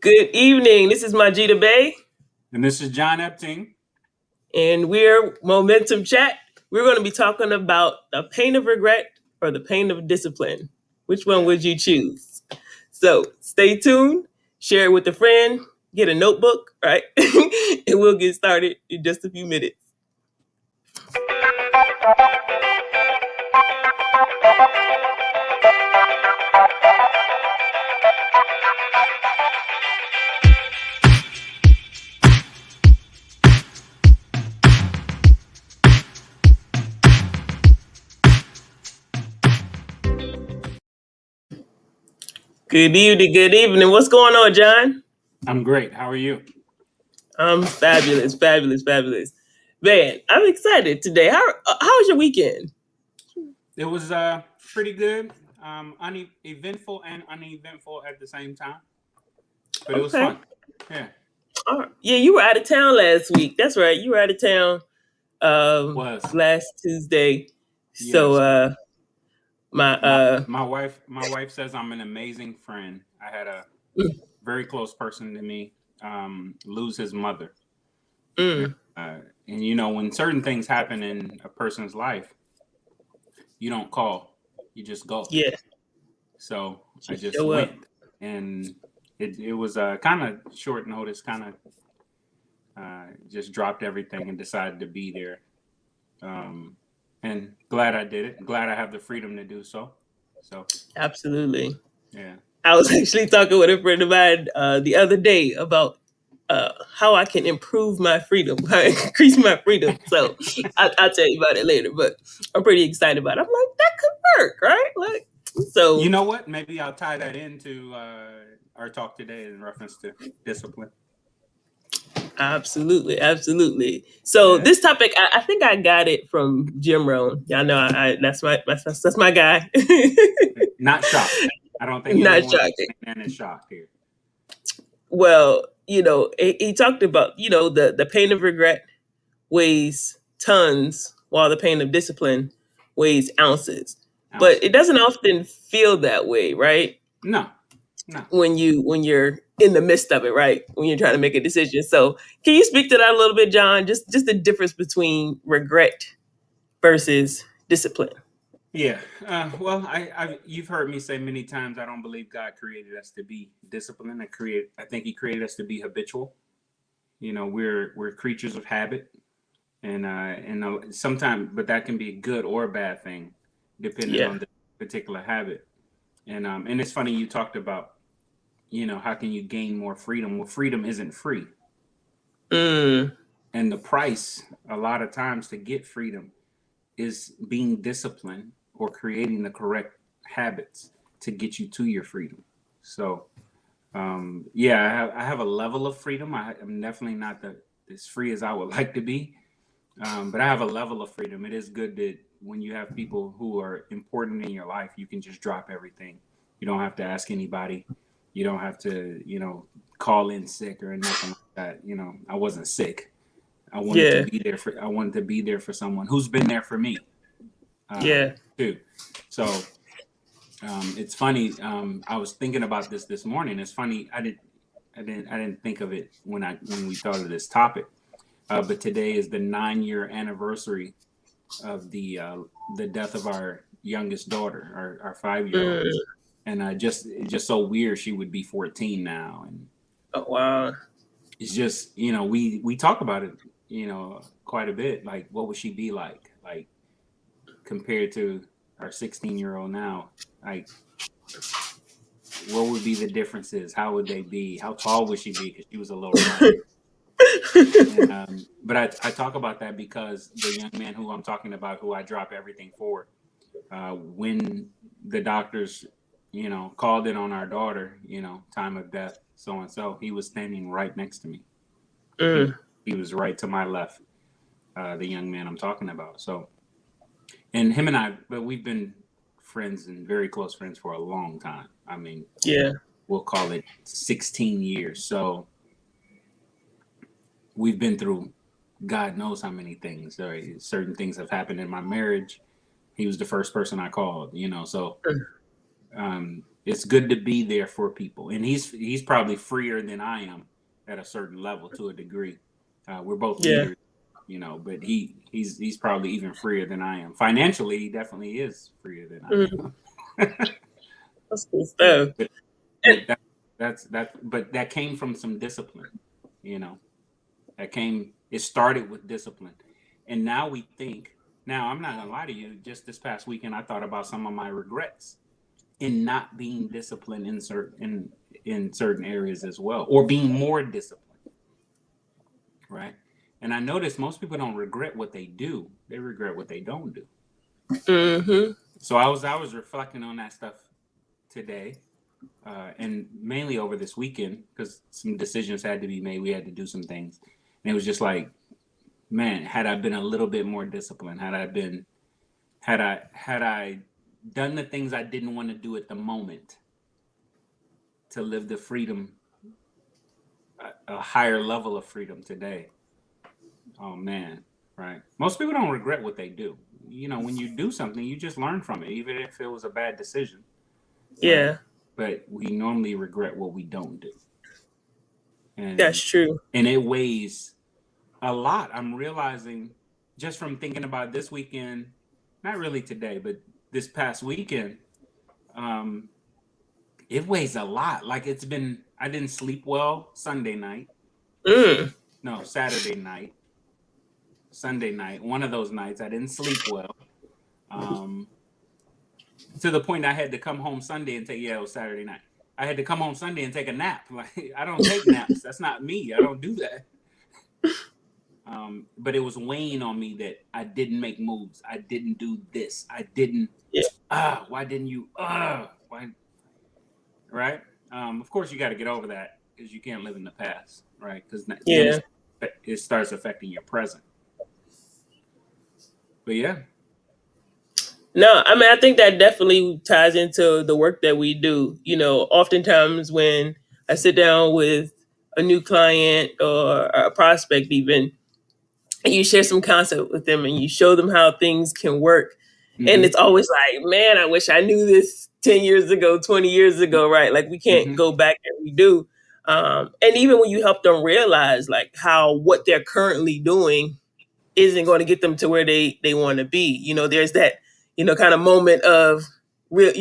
Good evening. This is Majida Bay, And this is John Epting. and we're Momentum Chat. We're going to be talking about the pain of regret or the pain of discipline. Which one Yeah. would you choose? So stay tuned, share it with a friend, get a notebook, right? And we'll get started in just a few minutes. Good evening. Good evening. What's going on, John? I'm great. How are you? I'm fabulous, fabulous, fabulous. Man, I'm excited today. How was your weekend? It was pretty good. Eventful and uneventful at the same time, but it was Okay. fun. Yeah. All right. Yeah, you were out of town last week. That's right. You were out of town Was. last Tuesday. So Yes. my My wife says I'm an amazing friend. I had a very close person to me lose his mother. And, mm, and when certain things happen in a person's life, you don't call, you just go. yeah, So I just just show up. went, and it was kind of short notice, kind of just dropped everything and decided to be there. Um, and glad I did it. Glad I have the freedom to do so. So Absolutely. yeah. I was actually talking with a friend of mine the other day about how I can improve my freedom, how I increase my freedom. So I'll tell you about it later, but I'm pretty excited about it. I'm like, that could work, right? Like, You so know what? Maybe I'll tie that into our talk today in reference to discipline. absolutely, absolutely. So Yeah. this topic, I think I got it from Jim Rohn. Y'all know that's my guy. Not shocked. I don't think Not anyone shocking. listening in is shocked here. Well, he talked about the pain of regret weighs tons, while the pain of discipline weighs ounces. But Ounces. it doesn't often feel that way, right? No. No. When you're in the midst of it, right? When you're trying to make a decision. So can you speak to that a little bit, John? Just the difference between regret versus discipline. Yeah. Well, you've heard me say many times I don't believe God created us to be disciplined. I think He created us to be habitual. We're creatures of habit, and sometimes, but that can be a good or a bad thing, depending Yeah. on the particular habit. And it's funny you talked about, how can you gain more freedom? Well, freedom isn't free, Mm, and the price a lot of times to get freedom is being disciplined or creating the correct habits to get you to your freedom. So, yeah, I have a level of freedom. I'm definitely not as free as I would like to be, but I have a level of freedom. It is good that when you have people who are important in your life, you can just drop everything. You don't have to ask anybody. You don't have to, call in sick or nothing like that. I wasn't sick. yeah. I wanted to be there for someone who's been there for me uh, Yeah. too. So it's funny. I was thinking about this morning. It's funny. I didn't think of it when we thought of this topic. But today is the 9-year anniversary of the death of our youngest daughter, our 5-year-old, Mm. and it's just so weird. She would be 14 now, and Oh, wow. it's just we talk about it quite a bit. Like, what would she be like compared to our 16-year-old now? Like, what would be the differences? How would they be? How tall would she be? Because she was a little runner. And but I talk about that because the young man who I'm talking about, who I drop everything for, when the doctors, called in on our daughter, time of death, so and so, he was standing right next to me. He Mm. he was right to my left, the young man I'm talking about. So, and him and I, but we've been friends and very close friends for a long time. I mean, Yeah. we'll call it 16 years. So we've been through God knows how many things. Certain things have happened in my marriage. He was the first person I called, so it's good to be there for people, and he's probably freer than I am at a certain level to a degree. We're both Yeah. leaders, but he's probably even freer than I am financially. He definitely is freer than Mhm. I am. That's cool Yeah, stuff. but but that came from some discipline, you know. It started with discipline, and now we think. Now I'm not gonna lie to you. Just this past weekend, I thought about some of my regrets in not being disciplined in certain areas as well, or being more disciplined, right? And I noticed most people don't regret what they do; they regret what they don't do. Hmm. So I was reflecting on that stuff today, and mainly over this weekend because some decisions had to be made. We had to do some things, and it was just like, man, had I been a little bit more disciplined, had I done the things I didn't want to do at the moment to live the freedom, a higher level of freedom today. Oh man, right? Most people don't regret what they do. When you do something, you just learn from it, even if it was a bad decision, right? Yeah, But we normally regret what we don't do, that's and true. and it weighs a lot. I'm realizing just from thinking about this weekend, not really today, but this past weekend, um, it weighs a lot. Like I didn't sleep well Sunday night. Mm. No, Saturday night, Sunday night. One of those nights, I didn't sleep well. Um, to the point I had to come home Sunday and take. Yeah, it was Saturday night. I had to come home Sunday and take a nap. Like I don't take naps. That's not me. I don't do that. But it was weighing on me that I didn't make moves. I didn't do this. I didn't. Yeah, Why didn't you? Why? Right? Of course, you got to get over that because you can't live in the past, right? Because then yeah. it starts affecting your present. But yeah. No, I mean, I think that definitely ties into the work that we do. Oftentimes when I sit down with a new client or a prospect, even, and you share some concept with them and you show them how things can work. And Mm-hmm. it's always like, man, I wish I knew this 10 years ago, 20 years ago, right? Like we can't Mm-hmm. go back and redo. And even when you help them realize like how what they're currently doing isn't going to get them to where they want to be. There's that, kind of moment of real,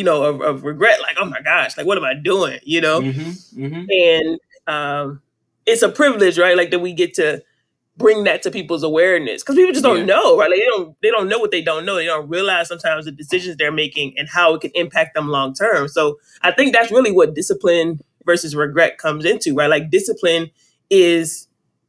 of regret, like, oh my gosh, like what am I doing? Mm-hmm. Mm-hmm. And it's a privilege, right? Like that we get to bring that to people's awareness because people just don't Yeah. know, right? Like they don't know what they don't know. They don't realize sometimes the decisions they're making and how it can impact them long term. So I think that's really what discipline versus regret comes into, right? Like discipline is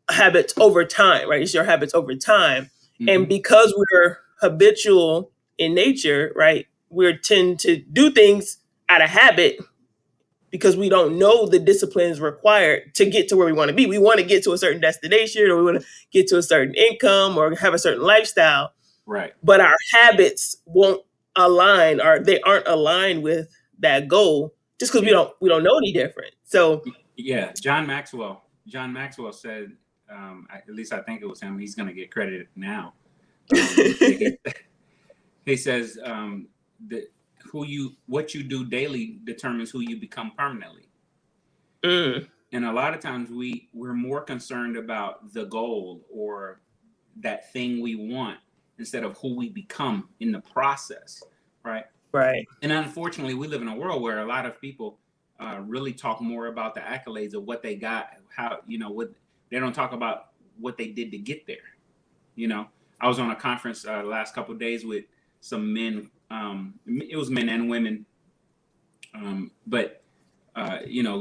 habits over time, right? It's your habits over time, and Mm-hmm. because we're habitual in nature, right? We tend to do things out of habit because we don't know the disciplines required to get to where we want to be. We want to get to a certain destination or we want to get to a certain income or have a certain lifestyle, Right. but our habits won't align or they aren't aligned with that goal just because we Yeah. don't know any different. So Yeah. John Maxwell. John Maxwell said, at least I think it was him. He's going to get credit now. He he says that what you do daily determines who you become permanently. mm, And a lot of times we're more concerned about the goal or that thing we want instead of who we become in the process, right? right. And unfortunately, we live in a world where a lot of people really talk more about the accolades of what they got, how what they don't talk about what they did to get there. You know, I was on a conference the last couple of days with some men. It was men and women, but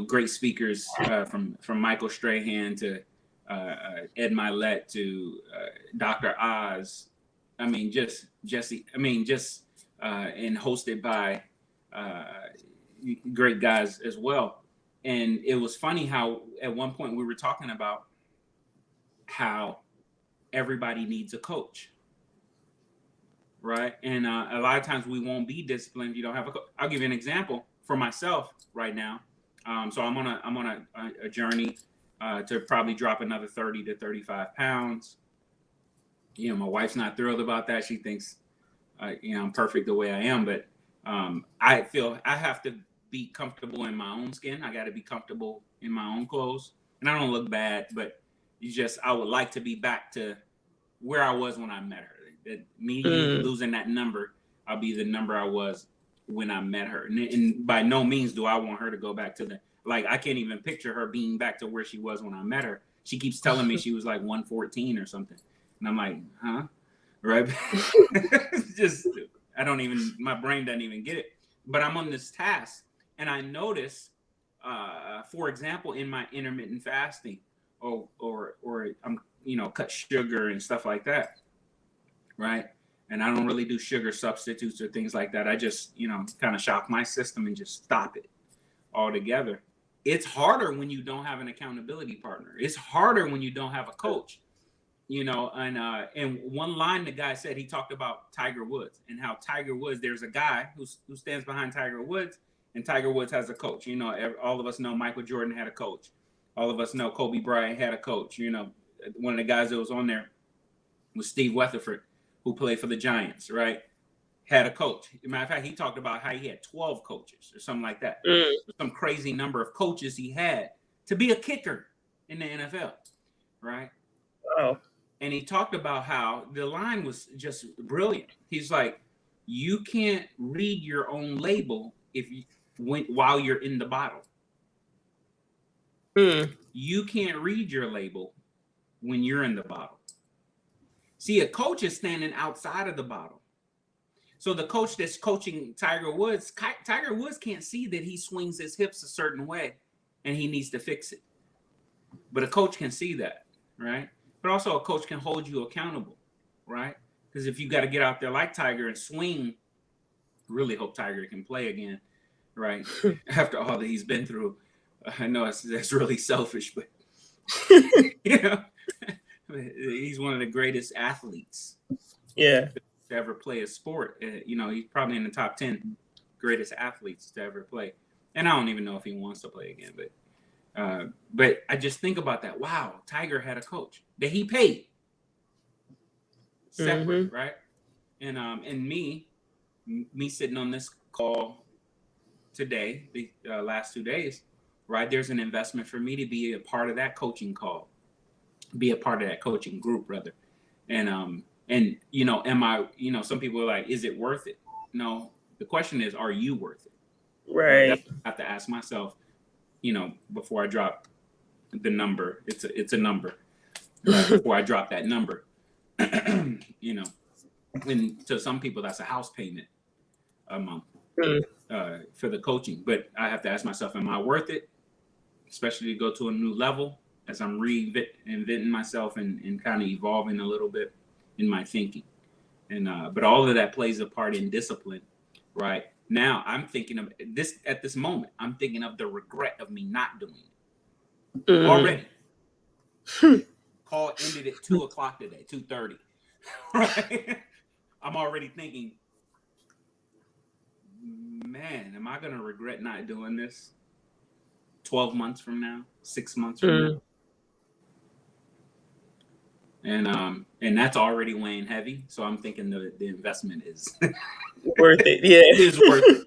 great speakers from Michael Strahan to Ed Milet to Dr. Oz. I mean, just Jesse. I mean, just and hosted by uh, great guys as well. And it was funny how at one point we were talking about how everybody needs a coach, right? And a lot of times we won't be disciplined if you don't have a coach. I'll give you an example for myself right now. So I'm on a journey to probably drop another 30 to 35 pounds. My wife's not thrilled about that. She thinks I'm perfect the way I am, but I feel I have to be comfortable in my own skin. I got to be comfortable in my own clothes, and I don't look bad, but you just I would like to be back to where I was when I met her. That me Mm. losing that number, I'll be the number I was when I met her. And by no means do I want her to go back to the like. I can't even picture her being back to where she was when I met her. She keeps telling me she was like 114 or something, and I'm like, huh, right? Just I don't even my brain doesn't even get it. But I'm on this task, and I notice, for example, in my intermittent fasting, or I'm cut sugar and stuff like that, right? And I don't really do sugar substitutes or things like that. I just kind of shock my system and just stop it altogether. It's harder when you don't have an accountability partner. It's harder when you don't have a coach. And one line the guy said, he talked about Tiger Woods and how Tiger Woods, there's a guy who stands behind Tiger Woods, and Tiger Woods has a coach. All of us know Michael Jordan had a coach. All of us know Kobe Bryant had a coach. One of the guys that was on there was Steve Weatherford, who played for the Giants, right? Had a coach. As a matter of fact, he talked about how he had 12 coaches or something like that. Mm. Some crazy number of coaches he had to be a kicker in the NFL, right? Wow. And he talked about how the line was just brilliant. He's like, you can't read your own label while you're in the bottle. Mm. You can't read your label when you're in the bottle. See, a coach is standing outside of the bottle. So the coach that's coaching Tiger Woods can't see that he swings his hips a certain way and he needs to fix it. But a coach can see that, right? But also a coach can hold you accountable, right? Because if you got to get out there like Tiger and swing, really hope Tiger can play again, right? After all that he's been through. I know that's really selfish, but you know, he's one of the greatest athletes Yeah. to ever play a sport. He's probably in the top 10 greatest athletes to ever play. And I don't even know if he wants to play again, but I just think about that. Wow, Tiger had a coach that he paid separate, Mm-hmm. right? And me sitting on this call today, the last 2 days, right? There's an investment for me to be a part of that coaching call, be a part of that coaching group, rather. And am I? Some people are like, is it worth it? No. The question is, are you worth it? That's Right. what I have to ask myself. Before I drop the number, it's a number, right? Before I drop that number, you know, and to some people that's a house payment a month Mm. for the coaching. But I have to ask myself, am I worth it? Especially to go to a new level as I'm reinventing myself and kind of evolving a little bit in my thinking. And but all of that plays a part in discipline, right? Now I'm thinking of this at this moment. I'm thinking of the regret of me not doing it Mm. already. Call ended at 2 o'clock today, 2:30. Right? I'm already thinking, man, am I gonna regret not doing this 12 months from now, 6 months from now? Mm. And that's already weighing heavy. So I'm thinking the investment is Worth it. Yeah. is worth it.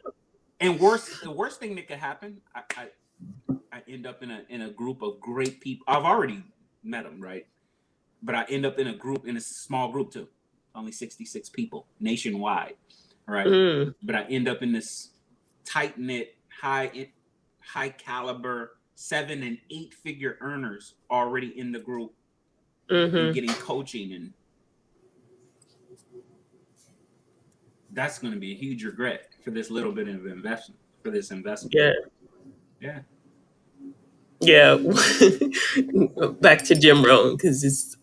And the worst thing that could happen, I end up in a group of great people. I've already met them, right? But I end up in a small group too, only 66 people nationwide, right? Mm. But I end up in this tight knit, high caliber 7 and 8 figure earners already in the group and Mm-hmm. getting coaching, and that's going to be a huge regret for this little bit of investment for this investment. Yeah. Yeah, Yeah. Back to Jim Rohn because it's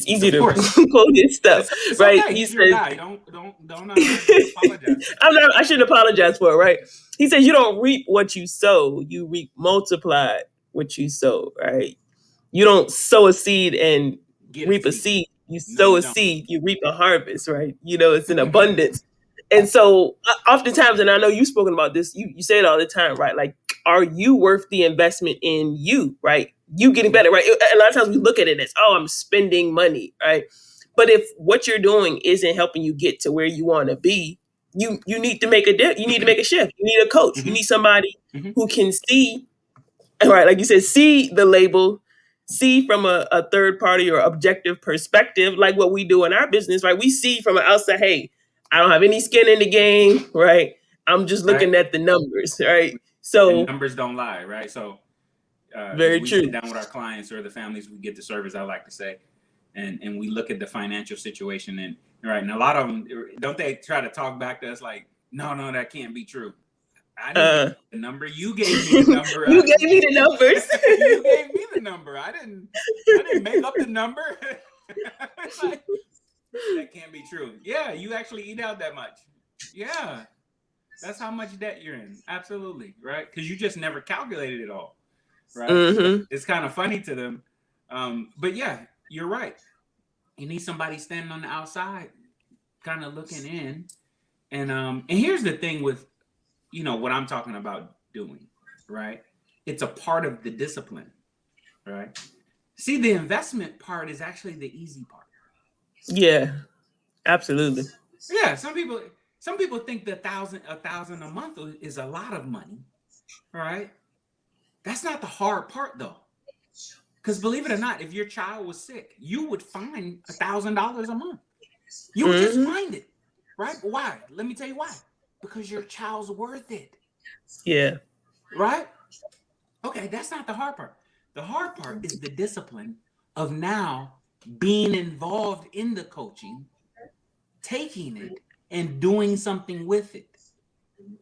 easy of to course. quote his stuff, It's right? okay. He He's your says, guy. Don't apologize. I shouldn't apologize for it, right? He says, you don't reap what you sow, you reap multiplied what you sow, right? You don't sow a seed and Get a reap a seat. seed. You No, sow you a don't. seed, you reap a harvest, right? It's in abundance. And so, oftentimes, and I know you've spoken about this, you say it all the time, right? Like, are you worth the investment in you, right? You getting better, right? A lot of times we look at it as, oh, I'm spending money, right? But if what you're doing isn't helping you get to where you want to be, you need to make you need to make a shift. You need a coach. You Hmm. need somebody Hmm. who can see, right, like you said, see the label, see from a third party or objective perspective, like what we do in our business, right? We see from an outside, hey, I don't have any skin in the game, right? I'm just Right. looking at the numbers, right? And So numbers don't lie, right? So as very we sit true. down with our clients or the families we get to service, I like to say, and we look at the financial situation, and right, and a lot of them don't they try to talk back to us like, no, no, that can't be true. I didn't give Uh, you the number. You gave me the you number. gave me the numbers. You gave me the number. I didn't make up the number. Like, that can't be true. Yeah, you actually eat out that much. Yeah, that's how much debt you're in. Absolutely, right? Because you just never calculated it all, right? So Hmm. it's kind of funny to them. But yeah, you're right. You need somebody standing on the outside, kind of looking in. And here's the thing with what I'm talking about doing, right? It's a part of the discipline, right? See, the investment part is actually the easy part. Yeah, absolutely. Yeah, some people think that a thousand a month is a lot of money, right? That's not the hard part though. Because believe it or not, if your child was sick, you would find $1,000 a month. You would just Hmm. find it, right? Why? Let me tell you why. Because your child's worth it, Yeah. right? Okay, that's not the hard part. The hard part is the discipline of now being involved in the coaching, taking it, and doing something with it,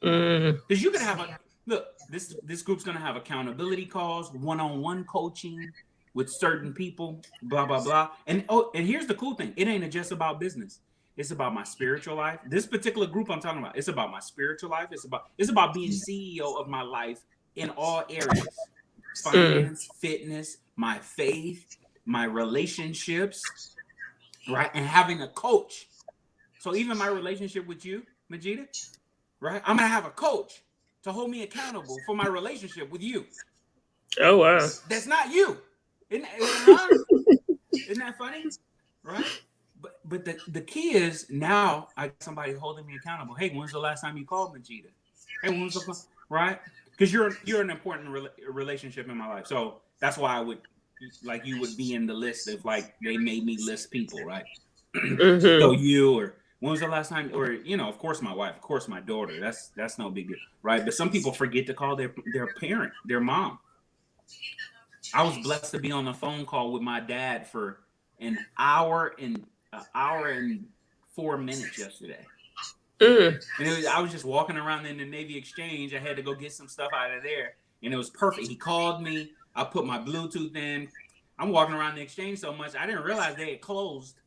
right? Mm. Because you could have a look. This group's gonna have accountability calls, one-on-one coaching with certain people, blah blah blah. And here's the cool thing: it ain't just about business. It's about my spiritual life. This particular group I'm talking about, it's about my spiritual life. It's about being CEO of my life in all areas: Mm. finance, fitness, my faith, my relationships, right? And having a coach. So even my relationship with you, Majida, right? I'm gonna have a coach to hold me accountable for my relationship with you. Oh wow. That's not you. Huh? Isn't that funny? Right? But the key is now I got somebody holding me accountable. Hey, when's the last time you called Majida? Hey, when's the right? Because you're an important relationship in my life. So that's why I would like you would be in the list if like they made me list people, right? So Hmm. you or when was the last time or of course my wife, of course my daughter. That's no big deal, right? But some people forget to call their parent, their mom. I was blessed to be on a phone call with my dad for an hour and 4 minutes yesterday. Mm. And I was just walking around in the Navy Exchange. I had to go get some stuff out of there, and it was perfect. He called me. I put my Bluetooth in. I'm walking around the exchange so much I didn't realize they had closed.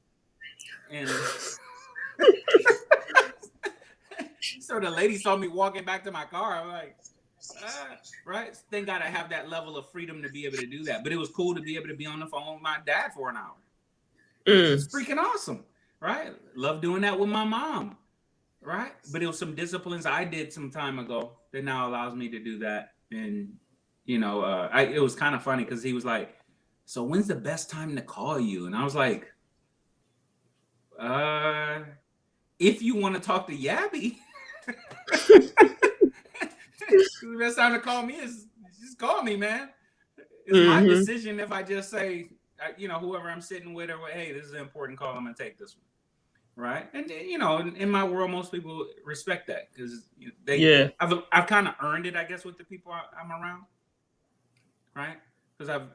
And so the lady saw me walking back to my car. I'm like, right? Thank God I have that level of freedom to be able to do that. But it was cool to be able to be on the phone with my dad for an hour. It's Mm. freaking awesome, right? Love doing that with my mom, right? But it was some disciplines I did some time ago that now allows me to do that. And it was kind of funny because he was like, "So when's the best time to call you?" And I was like, "Uh, if you want to talk to Yabby." The best time to call me is just call me, man. It's my Hmm. decision if I just say, whoever I'm sitting with, or hey, this is an important call. I'm gonna take this one, right? And in my world, most people respect that because Yeah. I've kind of earned it, I guess, with the people I'm around, right? Because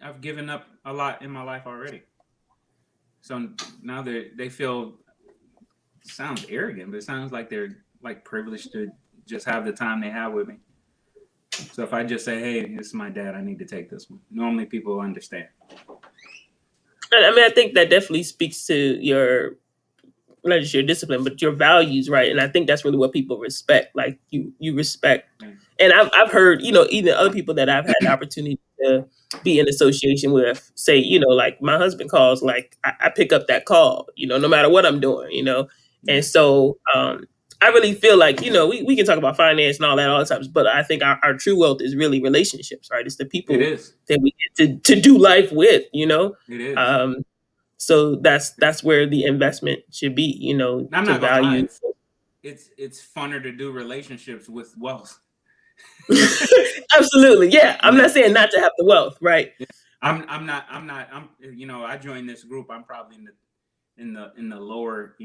I've given up a lot in my life already. So now they feel sounds arrogant, but it sounds like they're like privileged to just have the time they have with me. So if I just say, "Hey, this is my dad. I need to take this one," normally people understand. And I mean, I think that definitely speaks to your not just your discipline, but your values, right? And I think that's really what people respect. Like you respect. Yeah. And I've heard, even other people that I've had the opportunity to be in association with say, like my husband calls, like I pick up that call, no matter what I'm doing. And Yeah, so I really feel like, we can talk about finance and all that all the times, but I think our true wealth is really relationships, right? It's the it people is. that we get to do life with. It is. Um, so that's where the investment should be, And I'm to not gonna lie. value. it's funner to do relationships with wealth. Absolutely. Yeah. I'm Yeah. not saying not to have the wealth, right? Yeah. I'm I joined this group. I'm probably in the lower,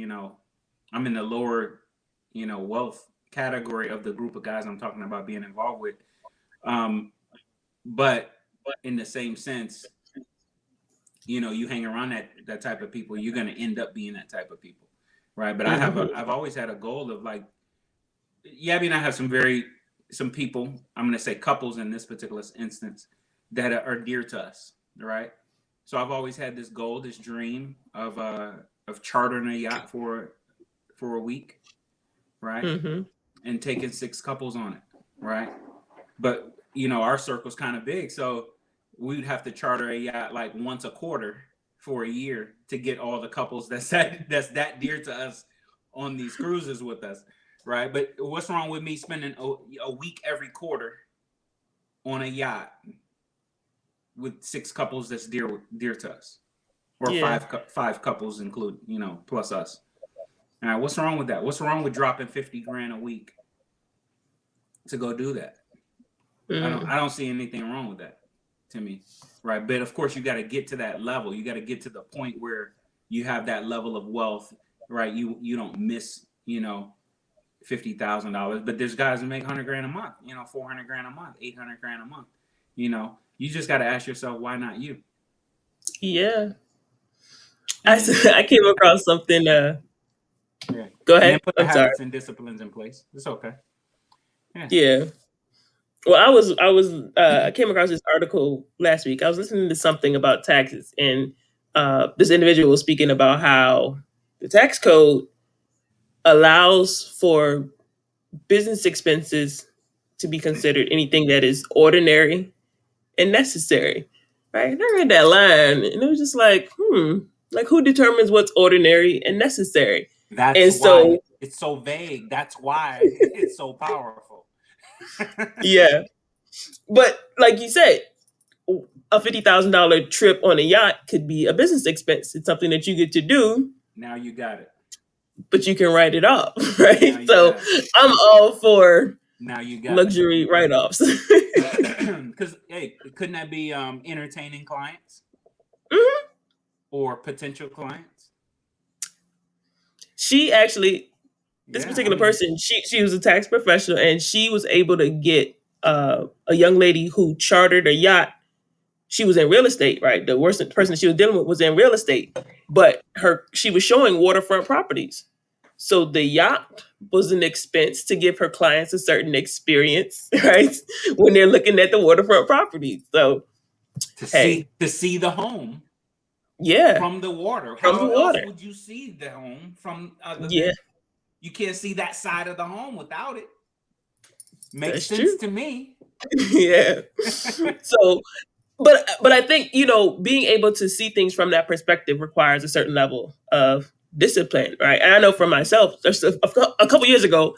I'm in the lower, wealth category of the group of guys I'm talking about being involved with. Um, but in the same sense, you hang around that type of people, you're gonna end up being that type of people, right? But Hmm. I've always had a goal of like, yeah, I mean, I have some people, I'm gonna say couples in this particular instance that are dear to us, right? So I've always had this goal, this dream of chartering a yacht for a week, right? Hmm. And taking six couples on it, right? But our circle's kind of big, so we'd have to charter a yacht like once a quarter for a year to get all the couples that's that dear to us on these cruises with us, right? But what's wrong with me spending a week every quarter on a yacht with six couples that's dear to us, or Yeah. five couples include plus us? All right, what's wrong with that? What's wrong with dropping 50 grand a week to go do that? Mm. I don't see anything wrong with that to me, right? But of course, you got to get to that level. You got to get to the point where you have that level of wealth, right? You don't miss, $50,000. But there's guys who make 100 grand a month, 400 grand a month, 800 grand a month. You just got to ask yourself, why not you? Yeah. And I came across something. yeah, Go and then ahead. put the I'm sorry. habits and disciplines in place. It's okay. Yeah. Yeah. Well, I came across this article last week. I was listening to something about taxes, and this individual was speaking about how the tax code allows for business expenses to be considered anything that is ordinary and necessary. Right? And I read that line, and it was just like, like who determines what's ordinary and necessary? That's And why so, it's so vague. That's why it's so powerful. yeah. But like you said, a $50,000 trip on a yacht could be a business expense. It's something that you get to do, Now you got it. but you can write it off, Now right? you So got it. I'm all for Now you got luxury write offs. it. Because hey, couldn't that be entertaining clients or potential clients? She actually, this Yeah, I particular mean, person, she was a tax professional, and she was able to get a young lady who chartered a yacht. She was in real estate, right? The worst person she was dealing with was in real estate, but she was showing waterfront properties. So the yacht was an expense to give her clients a certain experience, right? When they're looking at the waterfront properties. So to see hey, to see the home yeah, from the water. from the How else water. would you see the home from other Yeah, than you can't see that side of the home without it? Makes that's sense true. to me. Yeah. So but I think, being able to see things from that perspective requires a certain level of discipline, right? And I know for myself, just a couple years ago,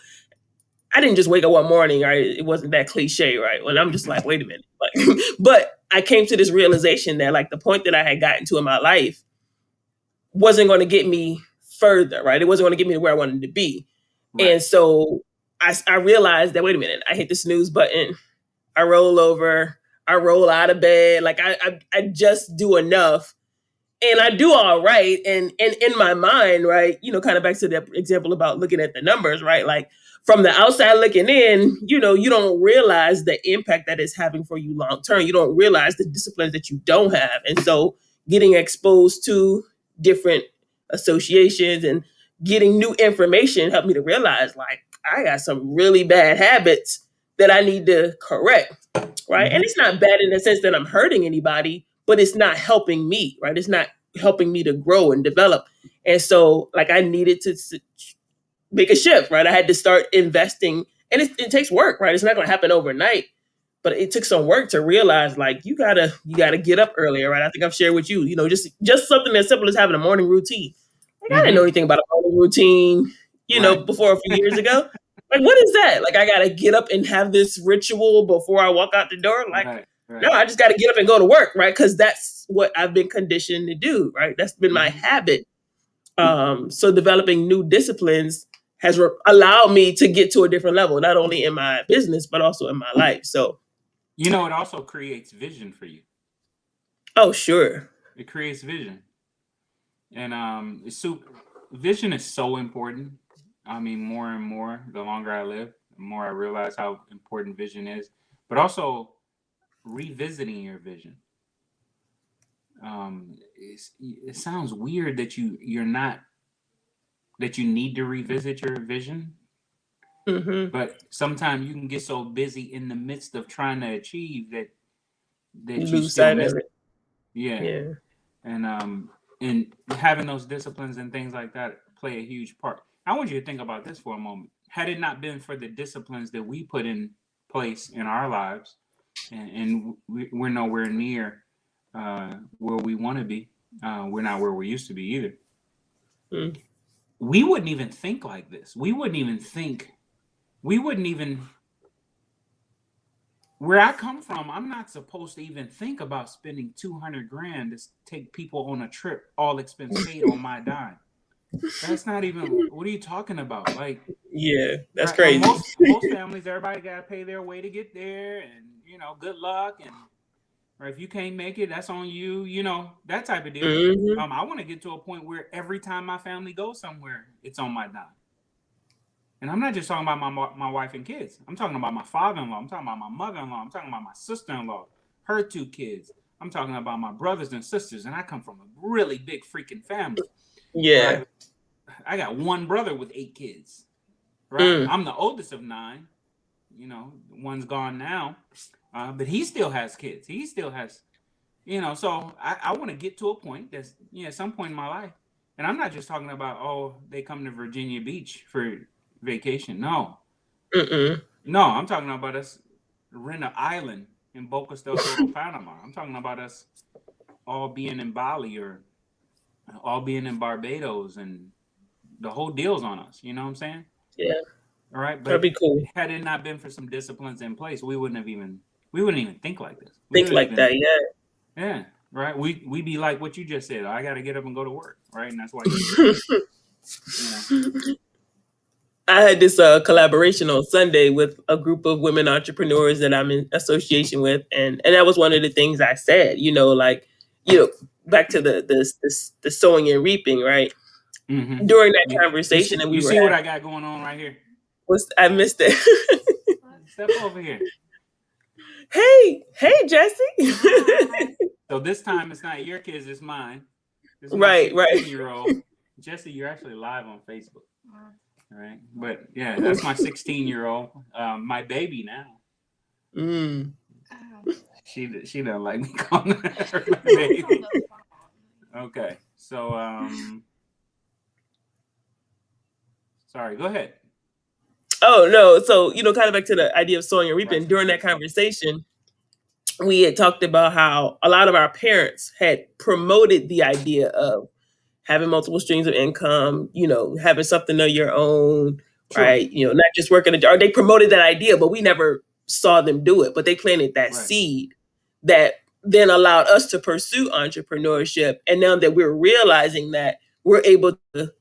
I didn't just wake up one morning, right? It wasn't that cliche, right? When I'm just like, wait a minute. Like, but I came to this realization that like the point that I had gotten to in my life wasn't going to get me further, right? It wasn't going to get me to where I wanted to be. Right. And so I realized that, wait a minute, I hit the snooze button, I roll over, I roll out of bed. Like I just do enough and I do all right. And in my mind, right, kind of back to that example about looking at the numbers, right? Like from the outside looking in, you don't realize the impact that it's having for you long term. You don't realize the disciplines that you don't have. And so getting exposed to different associations and getting new information helped me to realize like I got some really bad habits that I need to correct, right? And Mm-hmm. it's not bad in the sense that I'm hurting anybody, but it's not helping me, right? It's not helping me to grow and develop. And so, like, I needed to make a shift, right? I had to start investing, and it takes work, right? It's not going to happen overnight, but it took some work to realize, like, you gotta get up earlier, right? I think I've shared with you, just something as simple as having a morning routine. Like, I didn't know Mm-hmm. anything about a morning routine, Right. before a few years ago. Like, what is that? Like, I gotta get up and have this ritual before I walk out the door. Like, Right. no, Right. I just gotta get up and go to work, right? Because that's what I've been conditioned to do, right? That's been my Mm-hmm. habit. So developing new disciplines has allowed me to get to a different level, not only in my business but also in my life. So, You know, it also creates vision for you. oh sure. It creates vision, and vision is so important. I mean, more and more, the longer I live, the more I realize how important vision is. But also revisiting your vision. It sounds weird that you're not that you need to revisit your vision, Hmm. but sometimes you can get so busy in the midst of trying to achieve You that you lose still sight miss. of it. Yeah, Yeah. and and having those disciplines and things like that play a huge part. I want you to think about this for a moment. Had it not been for the disciplines that we put in place in our lives, and we're nowhere near where we want to be. We're not where we used to be either. Mm. We wouldn't even think like this. We wouldn't even think. We wouldn't even. Where I come from, I'm not supposed to even think about spending 200 grand to take people on a trip, all expense paid on my dime. That's not even. What are you talking about? Like, Yeah, that's right? crazy. Most families, everybody got to pay their way to get there, and good luck. And or if you can't make it, that's on you. That type of deal. Hmm. I want to get to a point where every time my family goes somewhere, it's on my dime. And I'm not just talking about my wife and kids. I'm talking about my father-in-law. I'm talking about my mother-in-law. I'm talking about my sister-in-law, her two kids. I'm talking about my brothers and sisters. And I come from a really big freaking family, Yeah. right? I got one brother with 8 kids, right? Mm. I'm the oldest of 9. One's gone now, but he still has kids. He still has, so I want to get to a point that's, some point in my life. And I'm not just talking about, oh, they come to Virginia Beach for vacation. No, Mm-mm. no, I'm talking about us rent an island in Bocas del Toro, Panama. I'm talking about us all being in Bali or all being in Barbados, and the whole deal's on us. You know what I'm saying? Yeah, All right, that'd but be cool. had it not been for some disciplines in place, we wouldn't even think like this. We Think wouldn't like even that. Yeah. yeah, right. We be like what you just said. I got to get up and go to work, right? And that's why you you know. I had this collaboration on Sunday with a group of women entrepreneurs that I'm in association with, and that was one of the things I said. Like, you know, back to the sowing and reaping, right? Mm-hmm. During that You conversation see that we you were see what having, I got going on right here. I missed it. Step over here. Hey, Jesse. So this time it's not your kids, it's mine. This is my Right, right. 16-year-old. Jesse, you're actually live on Facebook. All right. But yeah, that's my 16-year-old. My baby now. Mm. She doesn't like me calling her my baby. Okay. So sorry, go ahead. Oh no, so kind of back to the idea of sowing and reaping. Rice and During that peas. conversation, we had talked about how a lot of our parents had promoted the idea of having multiple streams of income, having something of your own, Sure. right? Not just working a job. They promoted that idea, but we never saw them do it. But they planted that Right. seed that then allowed us to pursue entrepreneurship. And now that we're realizing that, we're able to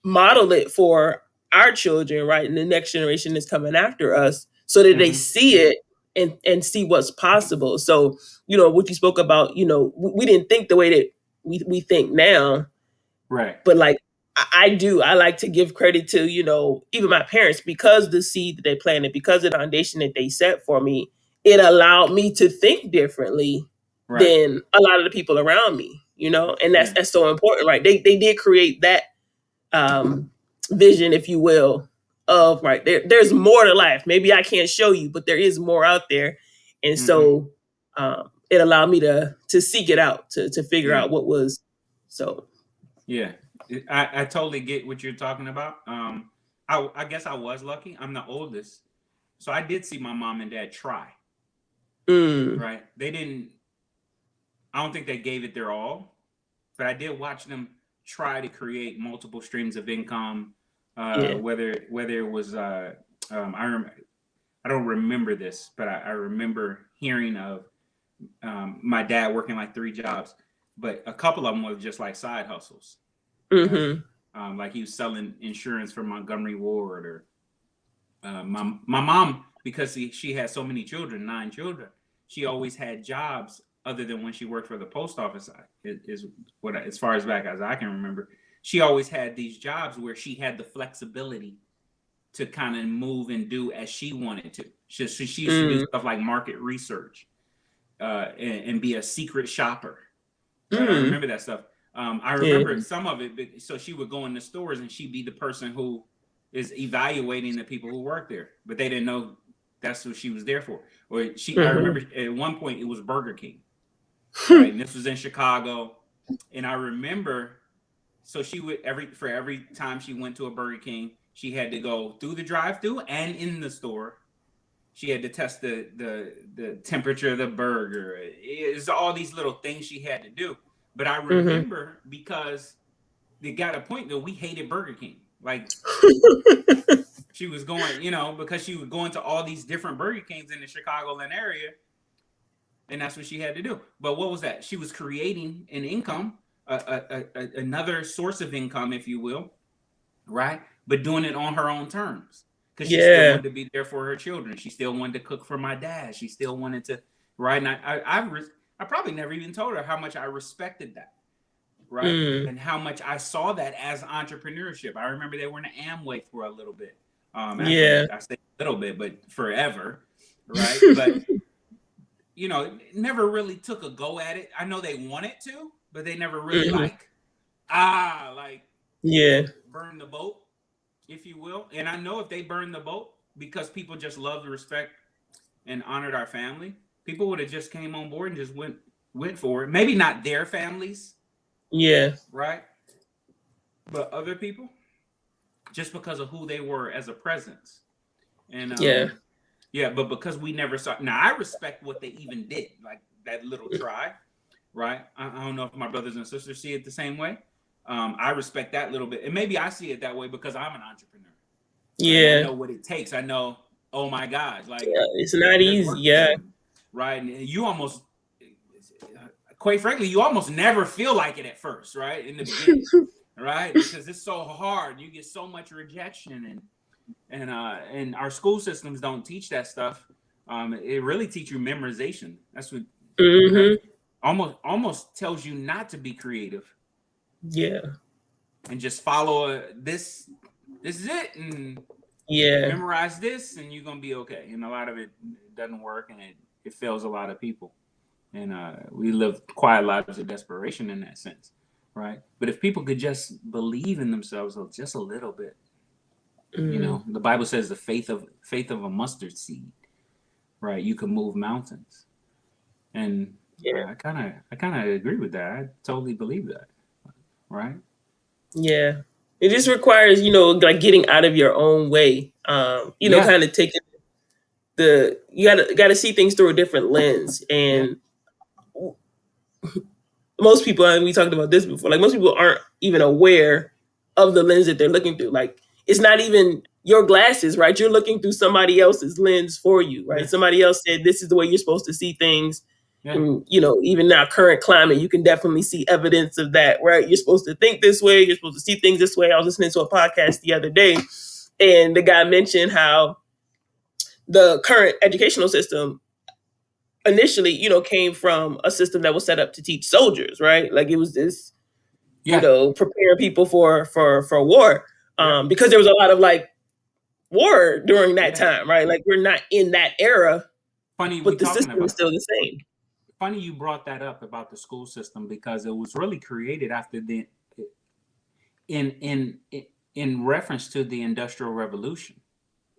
model it for our children, right? And the next generation is coming after us so that they Mm-hmm. see it and see what's possible. So, what you spoke about, we didn't think the way that we think now, Right. but like I do, I like to give credit to, even my parents, because the seed that they planted, because of the foundation that they set for me, it allowed me to think differently Right. than a lot of the people around me, and that's Yeah. that's so important, right? They did create that um, vision, if you will, of right there. There's more to life. Maybe I can't show you, but there is more out there, and Mm-hmm. so it allowed me to seek it out, to figure Yeah. out what was so. Yeah. I totally get what you're talking about. I guess I was lucky. I'm the oldest. So I did see my mom and dad try, Mm, right? They didn't, I don't think they gave it their all, but I did watch them try to create multiple streams of income. yeah. Whether it was, I don't remember this, but I remember hearing of my dad working like 3 jobs, but a couple of them was just like side hustles, right? Mm-hmm. Like he was selling insurance for Montgomery Ward, or my mom, because she had so many children, 9 children. She always had jobs other than when she worked for the post office. Is what, as far as back as I can remember, she always had these jobs where she had the flexibility to kind of move and do as she wanted to. She used to do Mm, stuff like market research, and be a secret shopper, right? I mm, remember that stuff. I yeah. remember some of it. So she would go in the stores and she'd be the person who is evaluating the people who work there, but they didn't know that's what she was there for. I remember Mhm. at one point it was Burger King, right? And this was in Chicago, and I remember, so she would, every time she went to a Burger King, she had to go through the drive-through and in the store. She had to test the temperature of the burger. It's all these little things she had to do. But I Mhm. remember, because they got a point that we hated Burger King. Like, she was going, because she was going to all these different Burger Kings in the Chicagoland area, and that's what she had to do. But what was that? She was creating an income, another source of income, if you will, right? But doing it on her own terms, because she still Yeah. wanted to be there for her children. She still wanted to cook for my dad. She still wanted to, right? And I probably never even told her how much I respected that, right? Mm. And how much I saw that as entrepreneurship. I remember they were in Amway for a little bit. Actually, Yeah. I say a little bit, but forever, right? But never really took a go at it. I know they wanted to, but they never really Mhm. like Yeah. burn the boat, if you will. And I know if they burned the boat because people just loved, respect, and honored our family, people would have just came on board and just went for it. Maybe not their families, Yeah. right? But other people, just because of who they were as a presence. And Yeah. yeah, but because we never saw. Now I respect what they even did, like that little try, right? I don't know if my brothers and sisters see it the same way. I respect that little bit, and maybe I see it that way because I'm an entrepreneur, right? And I Yeah. know what it takes. I know, oh my gosh, like Yeah. It's not there's easy. work to Yeah. do, right? And you almost, quite frankly, you almost never feel like it at first, right? In the beginning, right? Because it's so hard. You get so much rejection, and our school systems don't teach that stuff. It really teach you memorization. That's what, right? Mhm. Almost tells you not to be creative Yeah. and just follow this. This is it, and Yeah. memorize this, and you're gonna be okay. And a lot of it doesn't work, and it fails a lot of people. And we live quiet lives of desperation in that sense, right? But if people could just believe in themselves just a little bit, Mm. the Bible says the faith of a mustard seed, right? You can move mountains, and Yeah. I kind of agree with that. I totally believe that, right? Yeah. It just requires, like getting out of your own way. Yeah, Kind of taking you gotta see things through a different lens. yeah, And most people, and we talked about this before, like most people aren't even aware of the lens that they're looking through. Like it's not even your glasses, right? You're looking through somebody else's lens for you, right? yeah, Somebody else said this is the way you're supposed to see things. yeah, And even now current climate, you can definitely see evidence of that, right? You're supposed to think this way, you're supposed to see things this way. I was listening to a podcast the other day, and the guy mentioned how the current educational system initially, came from a system that was set up to teach soldiers, right? Like it was this, yeah, prepare people for war, yeah, because there was a lot of like war during that yeah. time, right? Like we're not in that era, Funny we but the talking system is about still the same. Funny you brought that up about the school system, because it was really created after the in in in reference to the Industrial Revolution,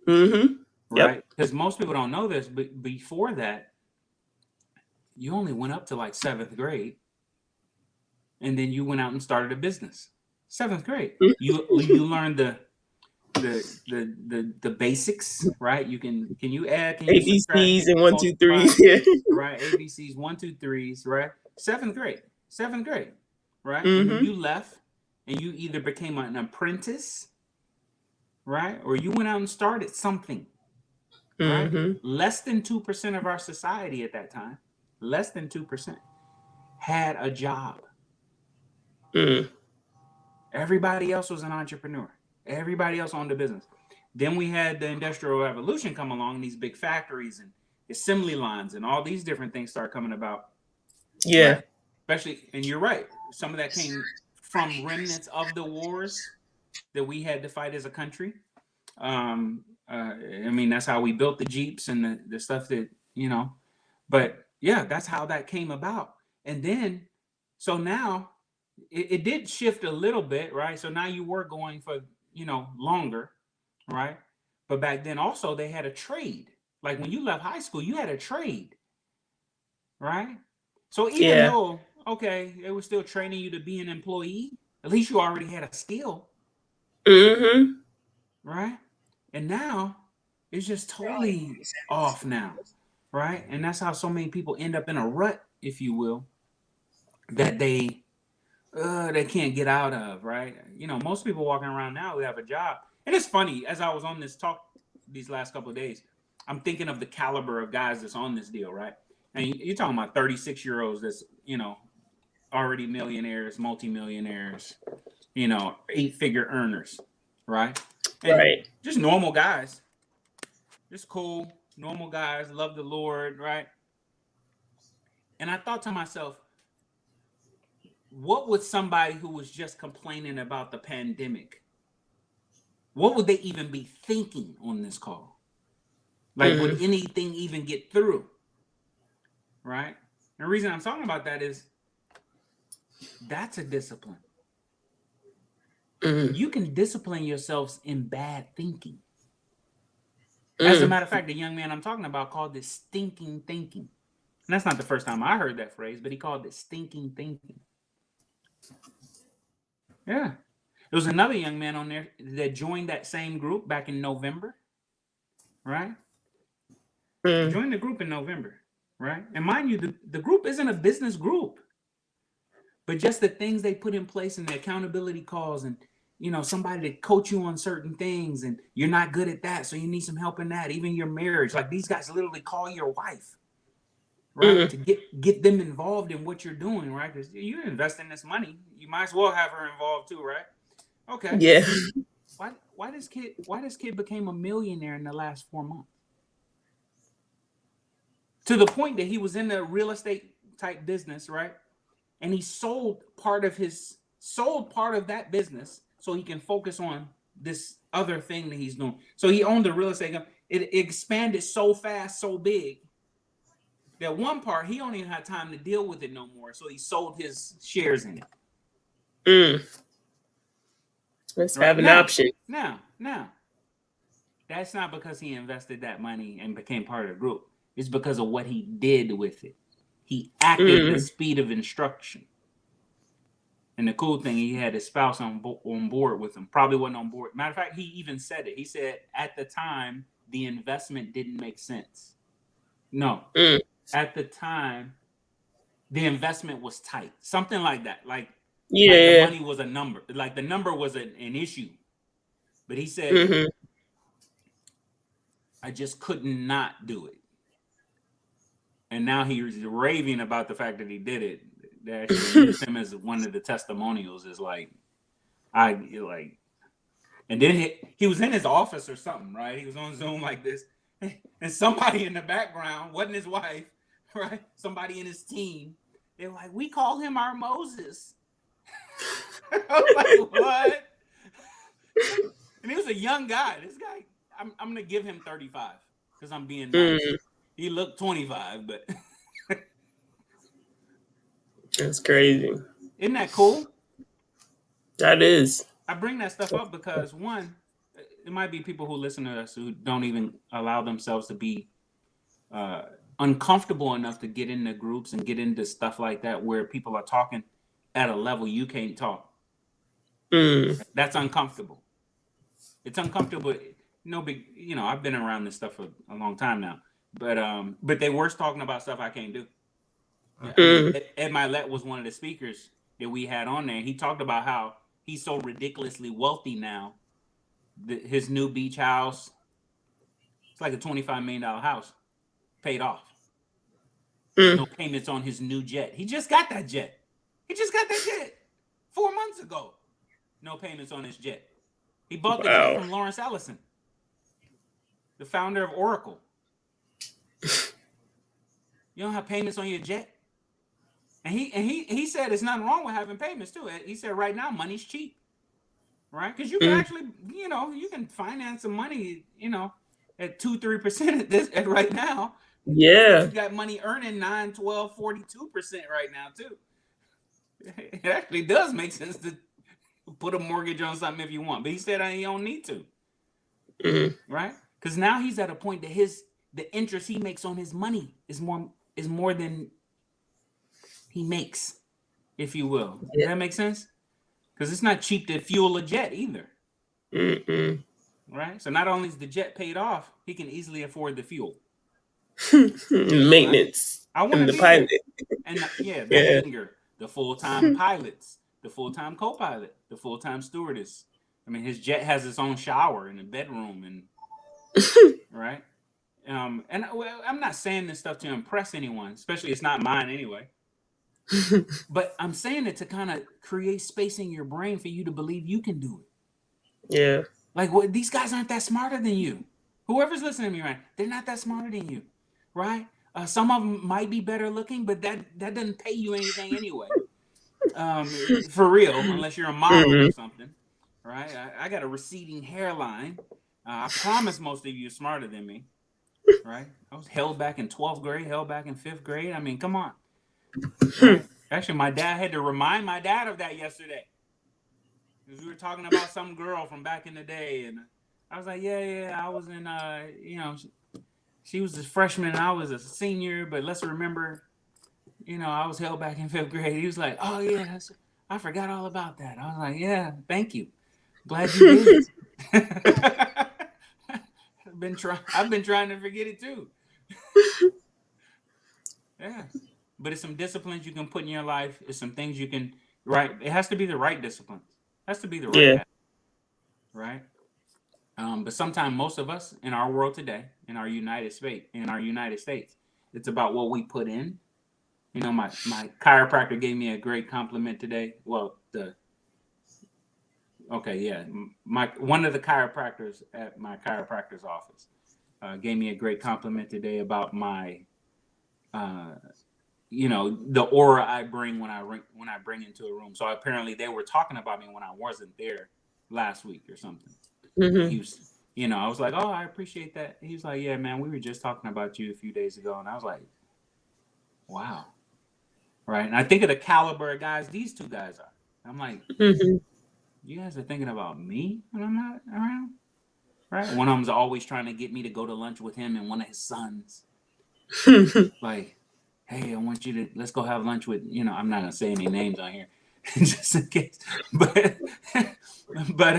Mm-hmm. Yep. right? Because most people don't know this, but before that, you only went up to like seventh grade, and then you went out and started a business. Seventh grade, you learned the basics, right? Can you add? Can you subtract? ABCs Can and you one, two, multiply? threes. Yeah. Right? ABCs, one, two, threes, right? Seventh grade, right? And then Mm-hmm. you left, and you either became an apprentice, right, or you went out and started something, right? Mm-hmm. Less than 2% of our society at that time, less than 2%, had a job. Mm. Everybody else was an entrepreneur. Everybody else owned a business. Then we had the Industrial Revolution come along, these big factories and assembly lines and all these different things start coming about, Yeah. right? Especially, and you're right, some of that came from remnants of the wars that we had to fight as a country. I mean, that's how we built the Jeeps and the stuff that, you know, but yeah, that's how that came about. And then, so now it did shift a little bit, right? So now you were going for, longer, right? But back then also they had a trade. Like when you left high school, you had a trade, right? So even Yeah. though, okay, they were still training you to be an employee, at least you already had a skill, Mm-hmm. right? And now it's just totally off now, right? And that's how so many people end up in a rut, if you will, that they can't get out of, right? Most people walking around now who have a job. And it's funny, as I was on this talk these last couple of days, I'm thinking of the caliber of guys that's on this deal, right? And you're talking about 36-year-olds that's, already millionaires, multimillionaires, 8-figure earners, right? And Right. just normal guys, just cool, normal guys, love the Lord, right? And I thought to myself, what would somebody who was just complaining about the pandemic, what would they even be thinking on this call? Like, would Mm-hmm. anything even get through? Right? And the reason I'm talking about that is that's a discipline. Mm-hmm. You can discipline yourselves in bad thinking. As a Mm. matter of fact, the young man I'm talking about called this stinking thinking. And that's not the first time I heard that phrase, but he called it stinking thinking. Yeah. There was another young man on there that joined that same group back in November, right? He Mm. joined the group in November, right? And mind you, the group isn't a business group, but just the things they put in place and the accountability calls and somebody to coach you on certain things and you're not good at that, so you need some help in that. Even your marriage, like these guys literally call your wife, right, Mm. to get them involved in what you're doing, right? Because you invest in this money, you might as well have her involved too, right? Okay. Yeah. Why this kid became a millionaire in the last 4 months, to the point that he was in the real estate type business, right? And he sold part of that business so he can focus on this other thing that he's doing. So he owned the real estate. It expanded so fast, so big that one part he don't even have time to deal with it no more. So he sold his shares in it. Mm. Let's Right have an now, option. now, that's not because he invested that money and became part of the group. It's because of what he did with it. He acted the Mm. speed of instruction. And the cool thing, he had his spouse on board with him. Probably wasn't on board. Matter of fact, he even said it. He said at the time the investment didn't make sense. No, Mm. at the time the investment was tight. Something like that. Like the Yeah. money was a number. Like the number was an issue. But he said Mm-hmm. I just could not do it. And now he's raving about the fact that he did it. They actually used him as one of the testimonials. Is I like And then he was in his office or something, right? He was on Zoom like this. And somebody in the background, wasn't his wife, right? Somebody in his team. They were like, we call him our Moses. I was like, what? And he was a young guy. This guy, I'm going to give him 35 because I'm being nice. Mm. He looked 25, but That's crazy. isn't that cool? That is. I bring that stuff up because, one, it might be people who listen to us who don't even allow themselves to be uh, uncomfortable enough to get into groups and get into stuff like that where people are talking at a level you can't talk. Mm. That's uncomfortable. It's uncomfortable. No big, I've been around this stuff for a long time now, but they were talking about stuff I can't do. I mean, Mm. Ed Milet was one of the speakers that we had on there. He talked about how he's so ridiculously wealthy now. His new beach house, it's like a $25 million house, paid off. There's no Mm. payments on his new jet. He just got that jet. He just got that jet 4 months ago. no payments on his jet. He bought the jet Wow. from Lawrence Ellison, the founder of Oracle. You don't have payments on your jet, and he said it's nothing wrong with having payments too. He said right now money's cheap, right? Because you can Mm. actually, you can finance some money, at 2-3% at this at right now. Yeah. You got money earning 9, 12, 42% right now too. It actually does make sense to put a mortgage on something if you want, but he said he don't need to, Mm. right? Because now he's at a point that the interest he makes on his money is more than he makes, if you will. Does Yeah. that make sense? Because it's not cheap to fuel a jet either, Mm-mm. right? So not only is the jet paid off, he can easily afford the fuel, right? Maintenance I want and to the be pilot. there. And yeah, the Yeah. hangar, the full time pilots, the full time co pilot, the full time stewardess. I mean, his jet has its own shower and a bedroom, and right. And well, I'm not saying this stuff to impress anyone, especially it's not mine anyway. But I'm saying it to kind of create space in your brain for you to believe you can do it. Yeah. Like, what? These guys aren't that smarter than you. Whoever's listening to me, right? They're not that smarter than you, right? Some of them might be better looking, but that doesn't pay you anything anyway. For real, unless you're a model or Mm-hmm. something, right? I got a receding hairline. I promise most of you are smarter than me, right? I was held back in 12th grade, held back in 5th grade. I mean, come on, right? Actually, my dad had to remind my dad of that yesterday because we were talking about some girl from back in the day, and I was like, yeah, I was in, she was a freshman and I was a senior, but let's remember, I was held back in 5th grade. He was like, oh yeah, I forgot all about that. I was like, yeah, thank you, glad you did. I've been trying to forget it too. Yeah, but it's some disciplines you can put in your life. It's some things you can, right. It has to be the right disciplines. It has to be the right Yeah. habit, right. But sometimes most of us in our world today, in our United States, it's about what we put in. My chiropractor gave me a great compliment today. Well, the okay, yeah, my one of the chiropractors at my chiropractor's office gave me a great compliment today about my, uh, the aura I bring when I bring into a room. So apparently they were talking about me when I wasn't there last week or something. And Mm-hmm. he was, I was like, oh, I appreciate that. He was like, yeah, man, we were just talking about you a few days ago, and I was like, wow, right. And I think of the caliber of guys these two guys are. I'm like, Mm-hmm. you guys are thinking about me when I'm not around, right? One of them's always trying to get me to go to lunch with him and one of his sons. Like, hey, I want you to let's go have lunch with. I'm not gonna say any names on here, just in case. But, but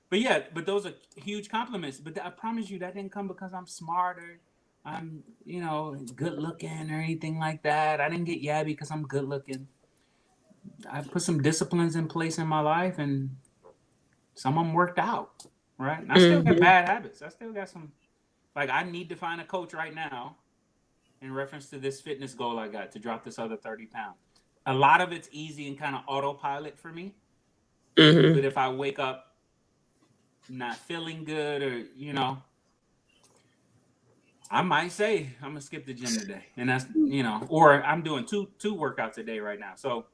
but yeah, but those are huge compliments. But I promise you, that didn't come because I'm smarter. I'm, good looking or anything like that. I didn't get yabby because I'm good looking. I put some disciplines in place in my life, and some of them worked out, right? And I still got Mm-hmm. bad habits. I still got some. Like, I need to find a coach right now in reference to this fitness goal I got to drop this other 30 pounds. A lot of it's easy and kind of autopilot for me. Mm-hmm. But if I wake up not feeling good, or, I might say I'm gonna skip the gym today. And that's, or I'm doing two workouts a day right now. So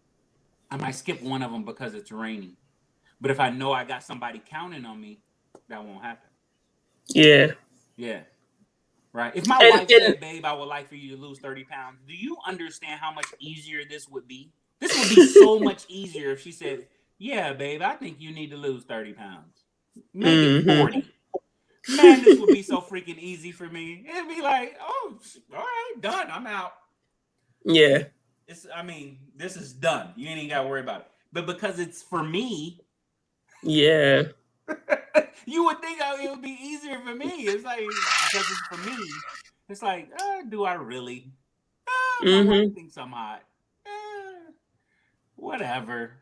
I might skip one of them because it's raining. But if I know I got somebody counting on me, that won't happen. Yeah. Yeah. Right. If my And wife said, babe, I would like for you to lose 30 pounds, do you understand how much easier this would be? This would be so much easier if she said, yeah, babe, I think you need to lose 30 pounds. Make it mm-hmm. 40. Man, this would be so freaking easy for me. It'd be like, oh, all right, done. I'm out. Yeah. This is done. You ain't even got to worry about it. But because it's for me, Yeah. you would think it would be easier for me. It's like, because it's for me, it's like, do I really? My wife Mm-hmm. thinks I'm hot. Eh, whatever.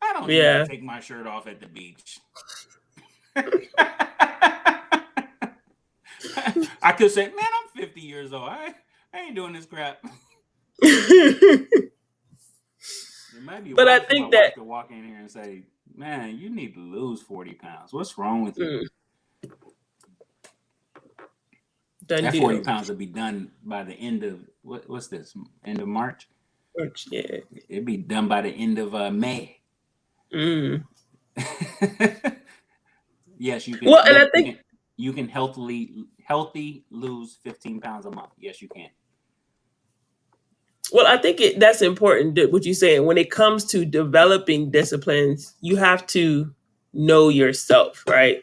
I don't need to Yeah. take my shirt off at the beach. I could say, man, I'm 50 years old. I ain't doing this crap. It might be But I wise for my think that wife to walk in here and say, man, you need to lose 40 pounds. What's wrong with you? Mm, done That 40 deal. pounds will be done by the end of what's this? End of March? Yeah. It'd be done by the end of May. Mm. Yes, you can. Well, and Yes, I you think can. You can healthy lose 15 pounds a month. Yes, you can. Well, I think that's important. What you're saying when it comes to developing disciplines, you have to know yourself, right?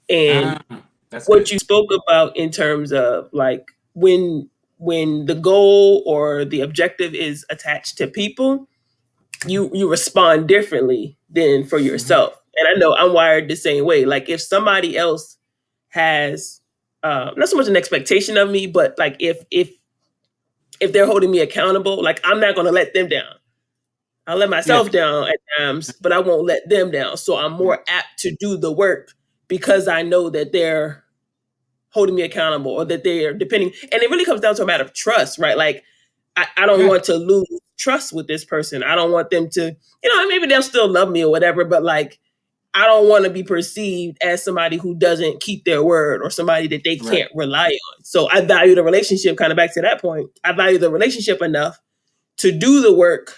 And Ah, that's what good. you spoke about in terms of like when the goal or the objective is attached to people, you respond differently than for Hmm. yourself. And I know I'm wired the same way. Like if somebody else has not so much an expectation of me, but like if they're holding me accountable, like I'm not going to let them down. I'll let Yeah. myself down at times, but I won't let them down. So I'm Yeah. more apt to do the work because I know that they're holding me accountable or that they're depending. And it really comes down to a matter of trust, right? Like I don't Yeah. want to lose trust with this person. I don't want them to, maybe they'll still love me or whatever, but like I don't want to be perceived as somebody who doesn't keep their word or somebody that they Right. can't rely on. So I value the relationship, kind of back to that point. I value the relationship enough to do the work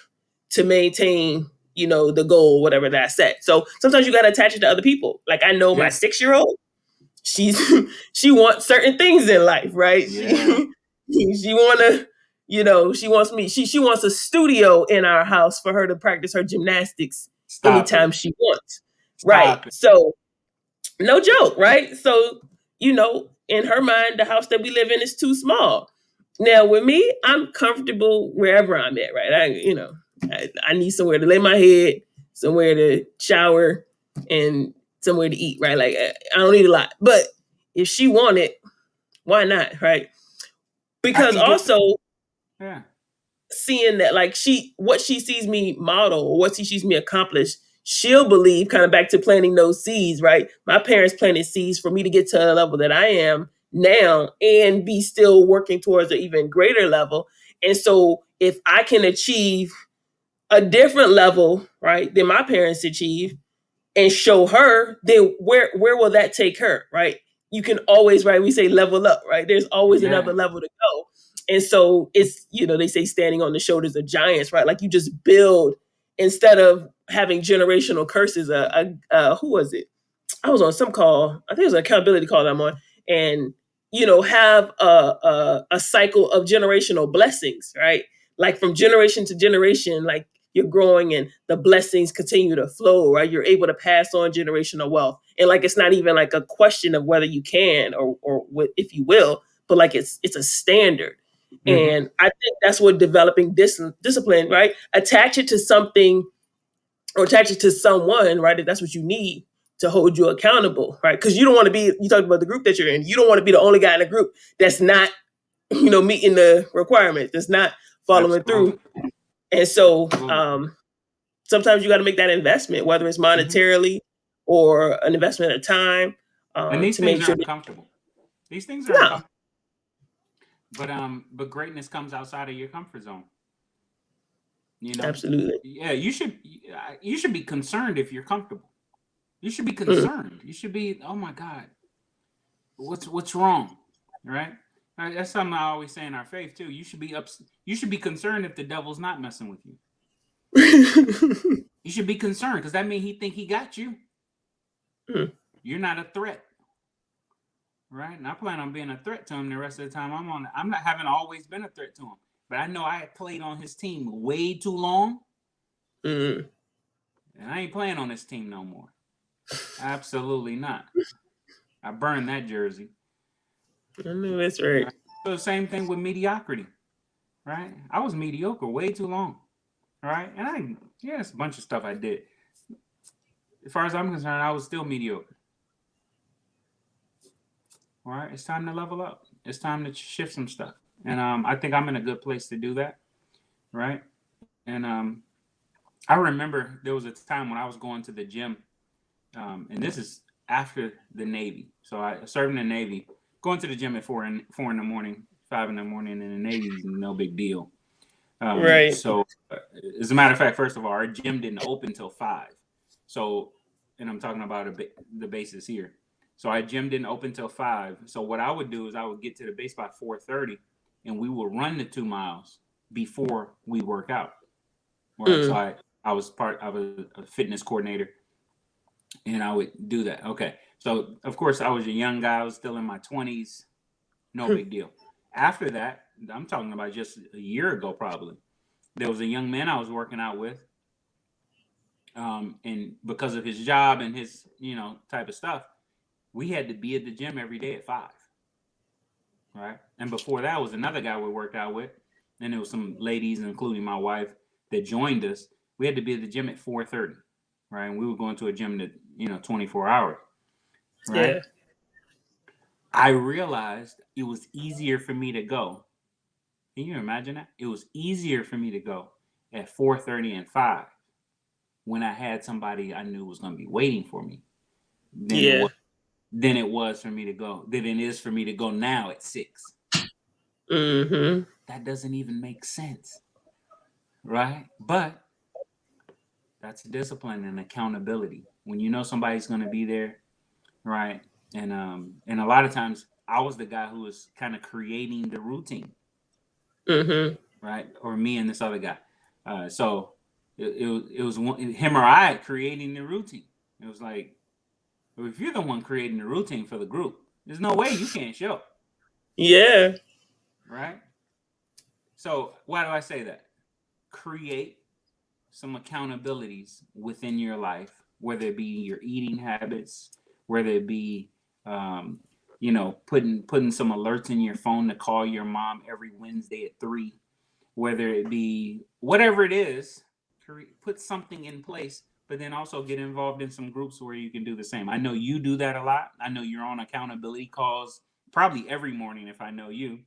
to maintain, the goal, whatever that's set. So sometimes you got to attach it to other people. Like I know my Yeah. 6-year-old, she's she wants certain things in life, right? She Yeah. she wanna, she wants me. She wants a studio in our house for her to practice her gymnastics Stop anytime it. she wants. Right. Stop it. So no joke, right? So, in her mind, the house that we live in is too small. Now, with me, I'm comfortable wherever I'm at, right? I need somewhere to lay my head, somewhere to shower, and somewhere to eat, right? Like, I don't need a lot. But if she want it, why not, right? I Because can get. also, Yeah. seeing that like what she sees me model or what she sees me accomplish, she'll believe, kind of back to planting those seeds, right? My parents planted seeds for me to get to the level that I am now and be still working towards an even greater level. And so if I can achieve a different level, right, than my parents achieved, and show her, then where will that take her, right? You can always, right? We say level up, right? There's always Yeah. another level to go. And so it's, they say standing on the shoulders of giants, right? Like you just build instead of having generational curses. Who was it? I was on some call. I think it was an accountability call that I'm on, and have a cycle of generational blessings, right? Like from generation to generation, like you're growing and the blessings continue to flow, right? You're able to pass on generational wealth, and like it's not even like a question of whether you can or if you will, but like it's a standard. Hmm. And I think that's what developing this discipline, right? Attach it to something or attach it to someone, right? If that's what you need to hold you accountable, right? Because you don't want to be, you talked about the group that you're in, you don't want to be the only guy in the group that's not, meeting the requirements, that's not following through. Absolutely. And so Absolutely. sometimes you got to make that investment, whether it's Hmm. monetarily or an investment of time And these to things make are sure that, uncomfortable. These things are no, uncomfortable. But greatness comes outside of your comfort zone. You know. absolutely. Yeah. You should be concerned if you're comfortable. You should be Mm, concerned. You should be. Oh my God. What's wrong? Right. That's something I always say in our faith too. You should be concerned if the devil's not messing with you. You should be concerned because that means he think he got you. mm, You're not a threat, right? And I plan on being a threat to him the rest of the time I'm on it. I'm not having always been a threat to him, but I know I had played on his team way too long, mm. and I ain't playing on this team no more. Absolutely not. I burned that jersey. I know that's right. Right? So the same thing with mediocrity, right? I was mediocre way too long, right? And yeah, it's a bunch of stuff I did. As far as I'm concerned, I was still mediocre. All right, it's time to level up. It's time to shift some stuff, and I think I'm in a good place to do that, right? And I remember there was a time when I was going to the gym, and this is after the Navy. So I served in the Navy, going to the gym at four in the morning, 5 in the morning in the Navy is no big deal. Right. So, as a matter of fact, first of all, our gym didn't open till 5. So, and I'm talking about the bases here. So our gym didn't open till 5. So what I would do is I would get to the base by 4:30, and we would run the 2 miles before we work out. Right. So Mm, I was a fitness coordinator, and I would do that. Okay. So of course I was a young guy. I was still in my 20s. No big deal. After that, I'm talking about just a year ago probably. There was a young man I was working out with, and because of his job and his type of stuff, we had to be at the gym every day at 5. Right. And before that was another guy we worked out with, and there was some ladies, including my wife, that joined us. We had to be at the gym at 4:30. Right. And we were going to a gym that 24 hours. Right. yeah. I realized it was easier for me to go. Can you imagine that? It was easier for me to go at 4:30 and 5 when I had somebody I knew was going to be waiting for me than Yeah. it was for me to go than it is for me to go now at 6. Mm-hmm. That doesn't even make sense, right? But that's discipline and accountability. When you know somebody's going to be there, right? And a lot of times I was the guy who was kind of creating the routine, Mm-hmm. right? Or me and this other guy. So it was him or I creating the routine. It was like, if you're the one creating the routine for the group, there's no way you can't show, Yeah. right? So why do I say that? Create some accountabilities within your life, whether it be your eating habits, whether it be um, putting some alerts in your phone to call your mom every Wednesday at 3, whether it be whatever it is, put something in place, but then also get involved in some groups where you can do the same. I know you do that a lot. I know you're on accountability calls probably every morning if I know you,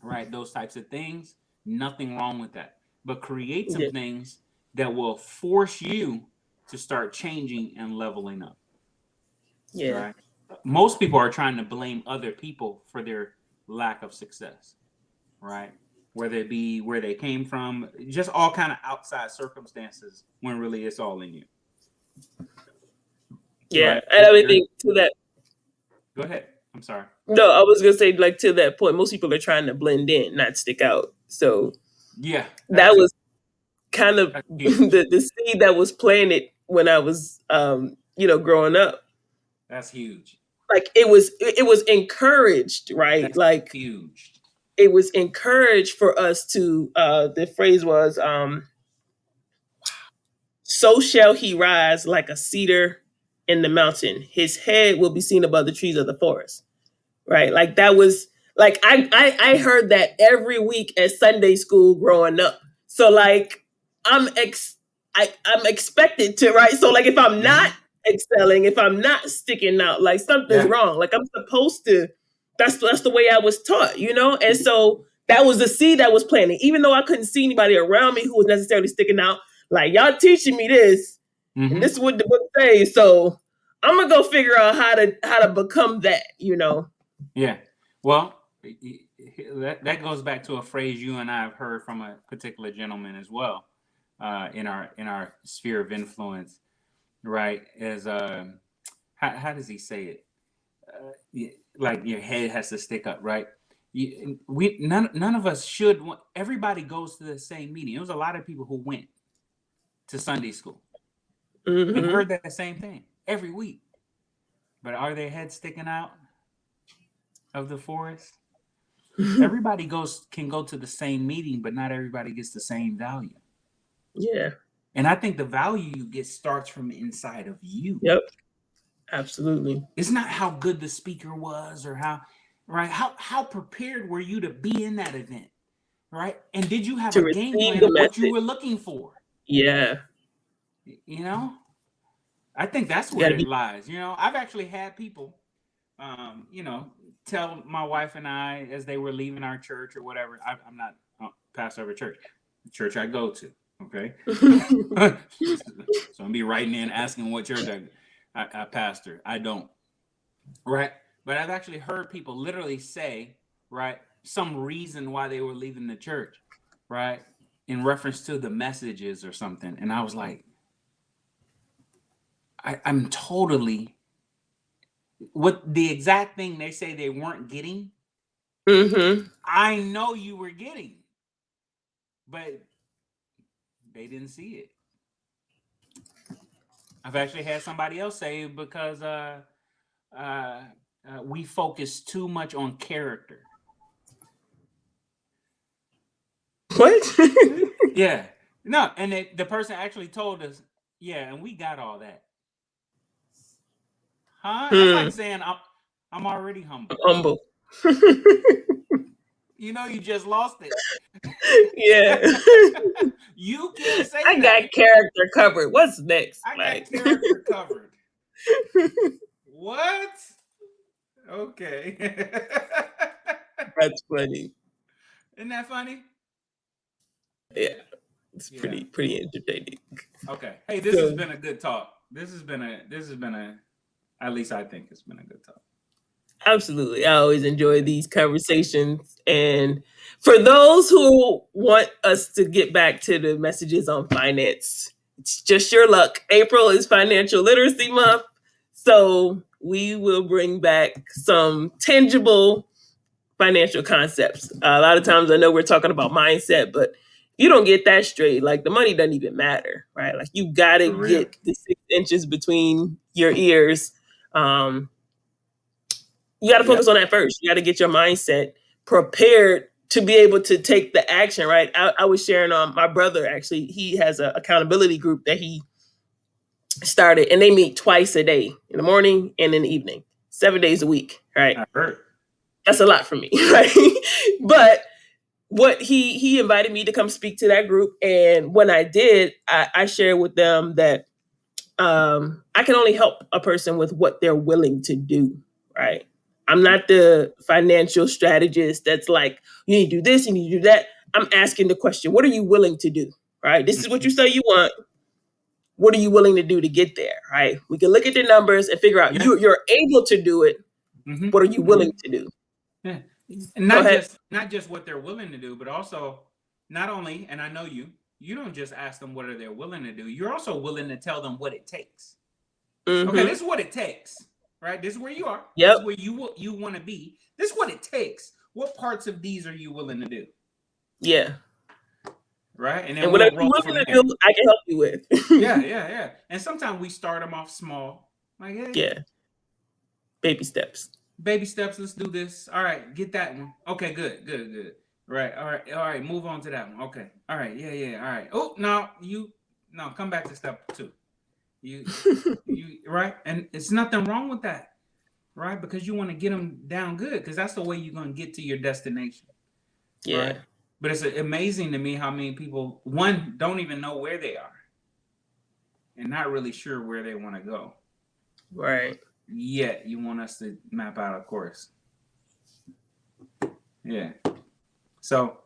right? Those types of things. Nothing wrong with that. But create some Yeah. things that will force you to start changing and leveling up, Yeah. right? Most people are trying to blame other people for their lack of success, right? Whether it be where they came from, just all kind of outside circumstances when really it's all in you, Yeah. right? And I would think to that. Go ahead. I'm sorry. No, I was gonna say like to that point, most people are trying to blend in, not stick out. So Yeah, that was kind of that's huge. the seed that was planted when I was growing up. That's huge. Like it was encouraged, right? That's Like huge. it was encouraged for us to the phrase was so shall he rise like a cedar in the mountain. His head will be seen above the trees of the forest. Right? Like that was like I heard that every week at Sunday school growing up. So like I'm ex I'm expected to, right? So like if I'm not Mm-hmm. excelling, if I'm not sticking out, like something's Yeah. wrong. Like I'm supposed to. That's the way I was taught. And so that was the seed that was planted. Even though I couldn't see anybody around me who was necessarily sticking out, like y'all teaching me this, and this Mm-hmm. is what the book says. So I'm gonna go figure out how to become that. Yeah. Well, that goes back to a phrase you and I have heard from a particular gentleman as well, in our sphere of influence, right? As how does he say it? Like your head has to stick up, right? We none of us should. Everybody goes to the same meeting. There was a lot of people who went to Sunday school and Hmm. heard that same thing every week. But are their heads sticking out of the forest? Everybody goes can go to the same meeting, but not everybody gets the same value. Yeah. And I think the value you get starts from inside of you. Yep. Absolutely. It's not how good the speaker was or how right how prepared were you to be in that event, right? And did you have To a game receive plan the of what you message. were looking for? Yeah. You know, I think that's You where gotta it be lies. I've actually had people, tell my wife and I as they were leaving our church or whatever. I'm not pastor of a church, the church I go to. Okay, so I'm be writing in asking what church I pastor. I don't, right? But I've actually heard people literally say, right, some reason why they were leaving the church, right, in reference to the messages or something. And I was like, I'm totally what the exact thing they say they weren't getting. Mm-hmm. I know you were getting, but they didn't see it. I've actually had somebody else say because uh, we focus too much on character. What? Yeah, no, and the person actually told us, yeah, and we got all that, huh? That's Hmm. like saying I'm already humble. Humble. You know, you just lost it. Yeah. You can't say I got that. character covered. What's next? I got Like, character covered. What? Okay. that's funny. Isn't that funny? Yeah, it's Yeah. pretty entertaining. Okay. Hey, this has So been a good talk. This has been a at least I think it's been a good talk. absolutely, I always enjoy Yeah. these conversations. And for those who want us to get back to the messages on finance, it's just your luck. April is Financial Literacy Month, so we will bring back some tangible financial concepts. A lot of times I know we're talking about mindset, but you don't get that straight, like the money doesn't even matter, right? Like you got to For real. get the 6 inches between your ears. Um, you got to Yeah. focus on that first. You got to get your mindset prepared to be able to take the action, right? I was sharing my brother actually, he has an accountability group that he started, and they meet twice a day, in the morning and in the evening, 7 days a week, right? I heard. That's a lot for me, right? But what he invited me to come speak to that group, and when I did, I shared with them that I can only help a person with what they're willing to do, right? I'm not the financial strategist that's like, you need to do this, you need to do that. I'm asking the question, what are you willing to do, right? This is what you Mhm. say you want. What are you willing to do to get there, right? We can look at the numbers and figure out Yeah. you're able to do it. Hmm. What are you Hmm. willing to do? Yeah. And Go ahead. not just what they're willing to do, but also not only, and I know you don't just ask them what are they willing to do. You're also willing to tell them what it takes. Okay, Mm-hmm. this is what it takes, right? This is where you are. This Yep. is where you want to be. This is what it takes. What parts of these are you willing to do, Yeah. right? And then And whatever we'll you're roll from willing to there. do, I can help you Yeah, with. yeah, yeah. And sometimes we start them off small, like, hey, Yeah. Baby steps. baby steps. Let's do this. All right, get that one. Okay, good, good, good. Right. All right. Move on to that one. Okay. All right. Yeah, yeah. All right. Oh, no, no. Come back to step two. You, you. Right. And it's nothing wrong with that, right? Because you want to get them down good, because that's the way you're gonna get to your destination, right? Yeah. But it's amazing to me how many people one don't even know where they are and not really sure where they want to go. Right. Yet you want us to map out a course. Yeah. So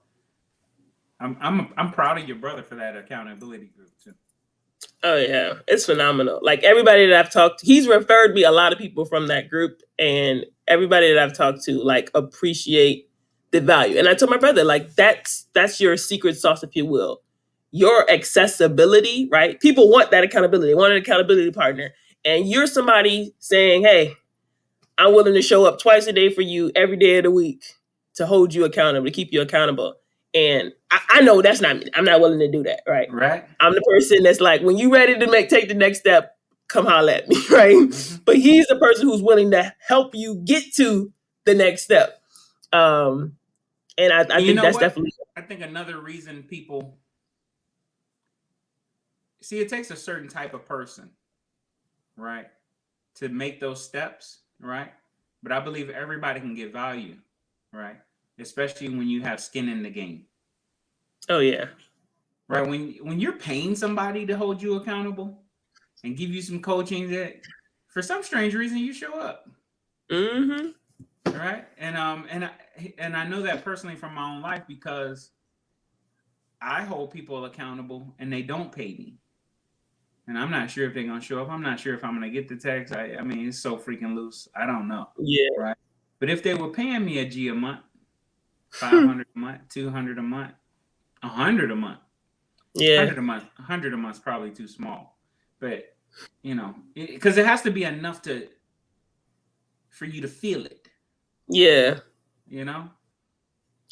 I'm proud of your brother for that accountability group too. Oh yeah, it's phenomenal. Like everybody that I've talked to, he's referred me a lot of people from that group, and everybody that I've talked to like appreciate the value. And I told my brother like that's your secret sauce, if you will, your accessibility. Right? People want that accountability. They want an accountability partner, and you're somebody saying, "Hey, I'm willing to show up twice a day for you every day of the week to hold you accountable, to keep you accountable." And I know that's not me. I'm not willing to do that, right? Right? I'm the person that's like, when you ready to take the next step, come holler at me, right? Mm-hmm. But he's the person who's willing to help you get to the next step. Um, and I And you think know that's what? definitely, I think another reason people see it takes a certain type of person, right, to make those steps, right? But I believe everybody can get value, right? Especially when you have skin in the game, oh yeah. right? When you're paying somebody to hold you accountable and give you some coaching that, for some strange reason, you show up, Mm-hmm. right? And I know that personally from my own life because I hold people accountable and they don't pay me. And I'm not sure if they're gonna show up. I'm not sure if I'm gonna get the text. I mean, it's so freaking loose. I don't know, Yeah. right? But if they were paying me a G a month, 500 a month, 200 a month, 100 a month, Yeah. 100 a month, 100 a month is probably too small. But because it has to be enough to for you to feel it. Yeah. You know.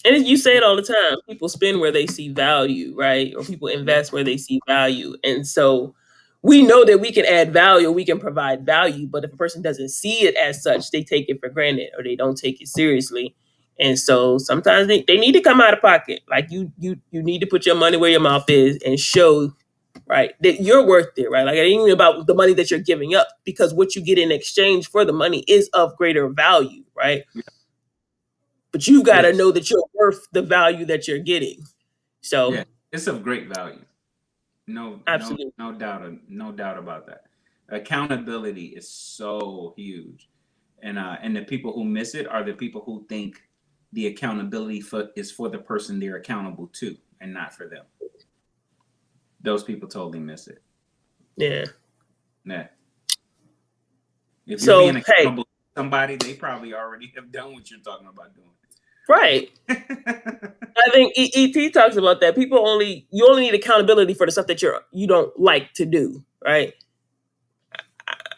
And you say it all the time. People spend where they see value, right? Or people Yep. invest where they see value. And so we know that we can add value, we can provide value, but if a person doesn't see it as such, they take it for granted or they don't take it seriously. And so sometimes they need to come out of pocket. Like you need to put your money where your mouth is and show, right, that you're worth it, right? Like it ain't even about the money that you're giving up because what you get in exchange for the money is of greater value, right? Yeah. But you got to Yes. know that you're worth the value that you're getting. Yeah. So, It's of great value. No, no, absolutely. no doubt about that. Accountability is so huge, and the people who miss it are the people who think the accountability is for the person they're accountable to, and not for them. Those people totally miss it. Yeah. Yeah. If you're being So, hey, accountable to somebody, they probably already have done what you're talking about doing. right. I think ET talks about that. You only need accountability for the stuff that you don't like to do, right?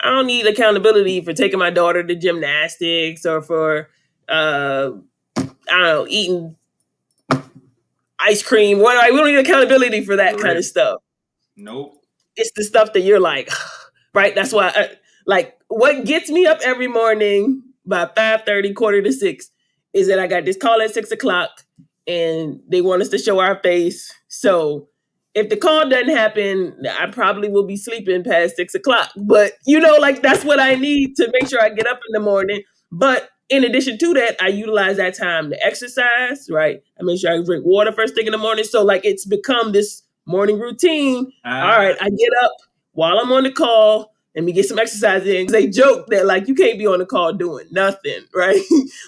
I don't need accountability for taking my daughter to gymnastics or for I don't know, eating ice cream. We don't need accountability for that For kind real. of stuff. Nope. It's the stuff that you're like, right? That's why, like, what gets me up every morning by 5:30, quarter to six, is that I got this call at 6 o'clock, and they want us to show our face. So if the call doesn't happen, I probably will be sleeping past 6 o'clock. But like that's what I need to make sure I get up in the morning. But in addition to that, I utilize that time to exercise, right? I make sure I drink water first thing in the morning. So like it's become this morning routine. All right, Ah, I get up while I'm on the call and we get some exercise in. They joke that like you can't be on the call doing nothing, right?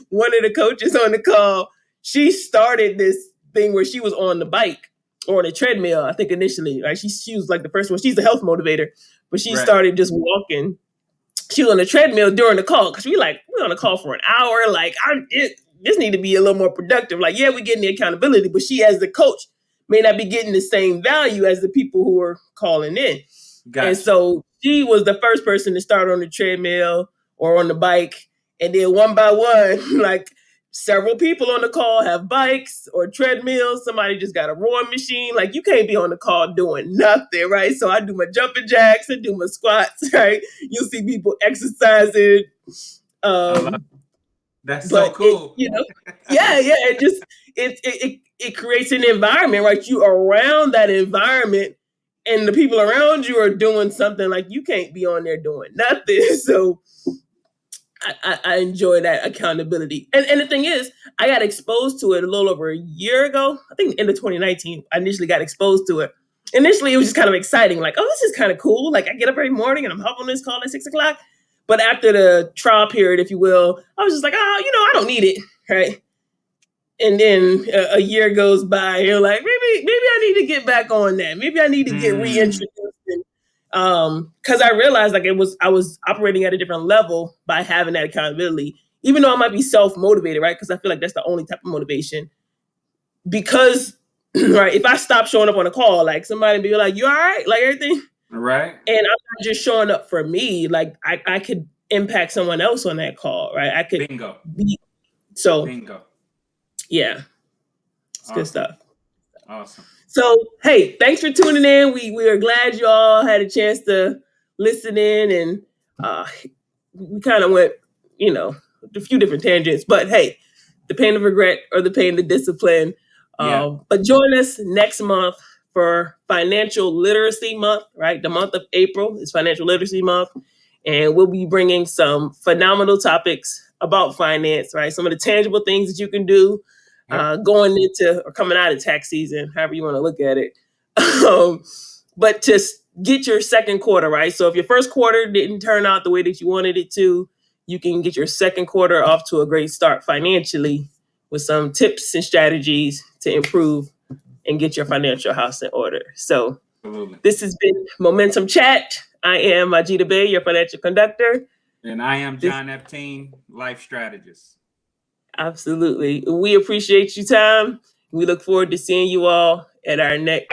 One of the coaches on the call, she started this thing where she was on the bike or on a treadmill. I think initially, like she was like the first one. She's a health motivator, but she right. started just walking. She was on the treadmill during the call because we're on the call for an hour. Like this need to be a little more productive. Like yeah, we're getting the accountability, but she as the coach may not be getting the same value as the people who are calling in. And Gotcha. so she was the first person to start on the treadmill or on the bike. And then one by one, like several people on the call have bikes or treadmills. Somebody just got a rowing machine. Like you can't be on the call doing nothing, right? So I do my jumping jacks and do my squats, right? You'll see people exercising. I love. Um, That's so but it, cool. yeah, yeah, it just it creates an environment, right? You around that environment, and the people around you are doing something like you can't be on there doing nothing. So I enjoy that accountability. And the thing is, I got exposed to it a little over a year ago. I think end of 2019, I initially got exposed to it. Initially, it was just kind of exciting, like, oh, this is kind of cool. Like I get up every morning and I'm helping this call at 6 o'clock. But after the trial period, if you will, I was just like, oh, I don't need it, right? And then a year goes by, and you're like, maybe I need to get back on that. Maybe I need to get Mm, reintroduced. Because I realized like I was operating at a different level by having that accountability, even though I might be self motivated, right? Because I feel like that's the only type of motivation. Because right, if I stop showing up on a call, like somebody be like, "You all right?" Like everything, right. and I'm not just showing up for me. Like I could impact someone else on that call, right? I could Bingo. be so Bingo. yeah, it's good Awesome. stuff. Awesome. So, hey, thanks for tuning in. We are glad you all had a chance to listen in, and uh, we kind of went, you know, a few different tangents. But hey, the pain of regret or the pain of discipline. Yeah. But join us next month for Financial Literacy Month. Right, the month of April is Financial Literacy Month, and we'll be bringing some phenomenal topics about finance. Right, some of the tangible things that you can do Yep. going into or coming out of tax season, however you want to look at it. um, but to get your second quarter right. So if your first quarter didn't turn out the way that you wanted it to, you can get your second quarter off to a great start financially with some tips and strategies to improve and get your financial house in order. So Absolutely. this has been Momentum Chat. I am Majida Bay, your financial conductor. And I am This John Epstein, life strategist. absolutely. We appreciate your time. We look forward to seeing you all at our next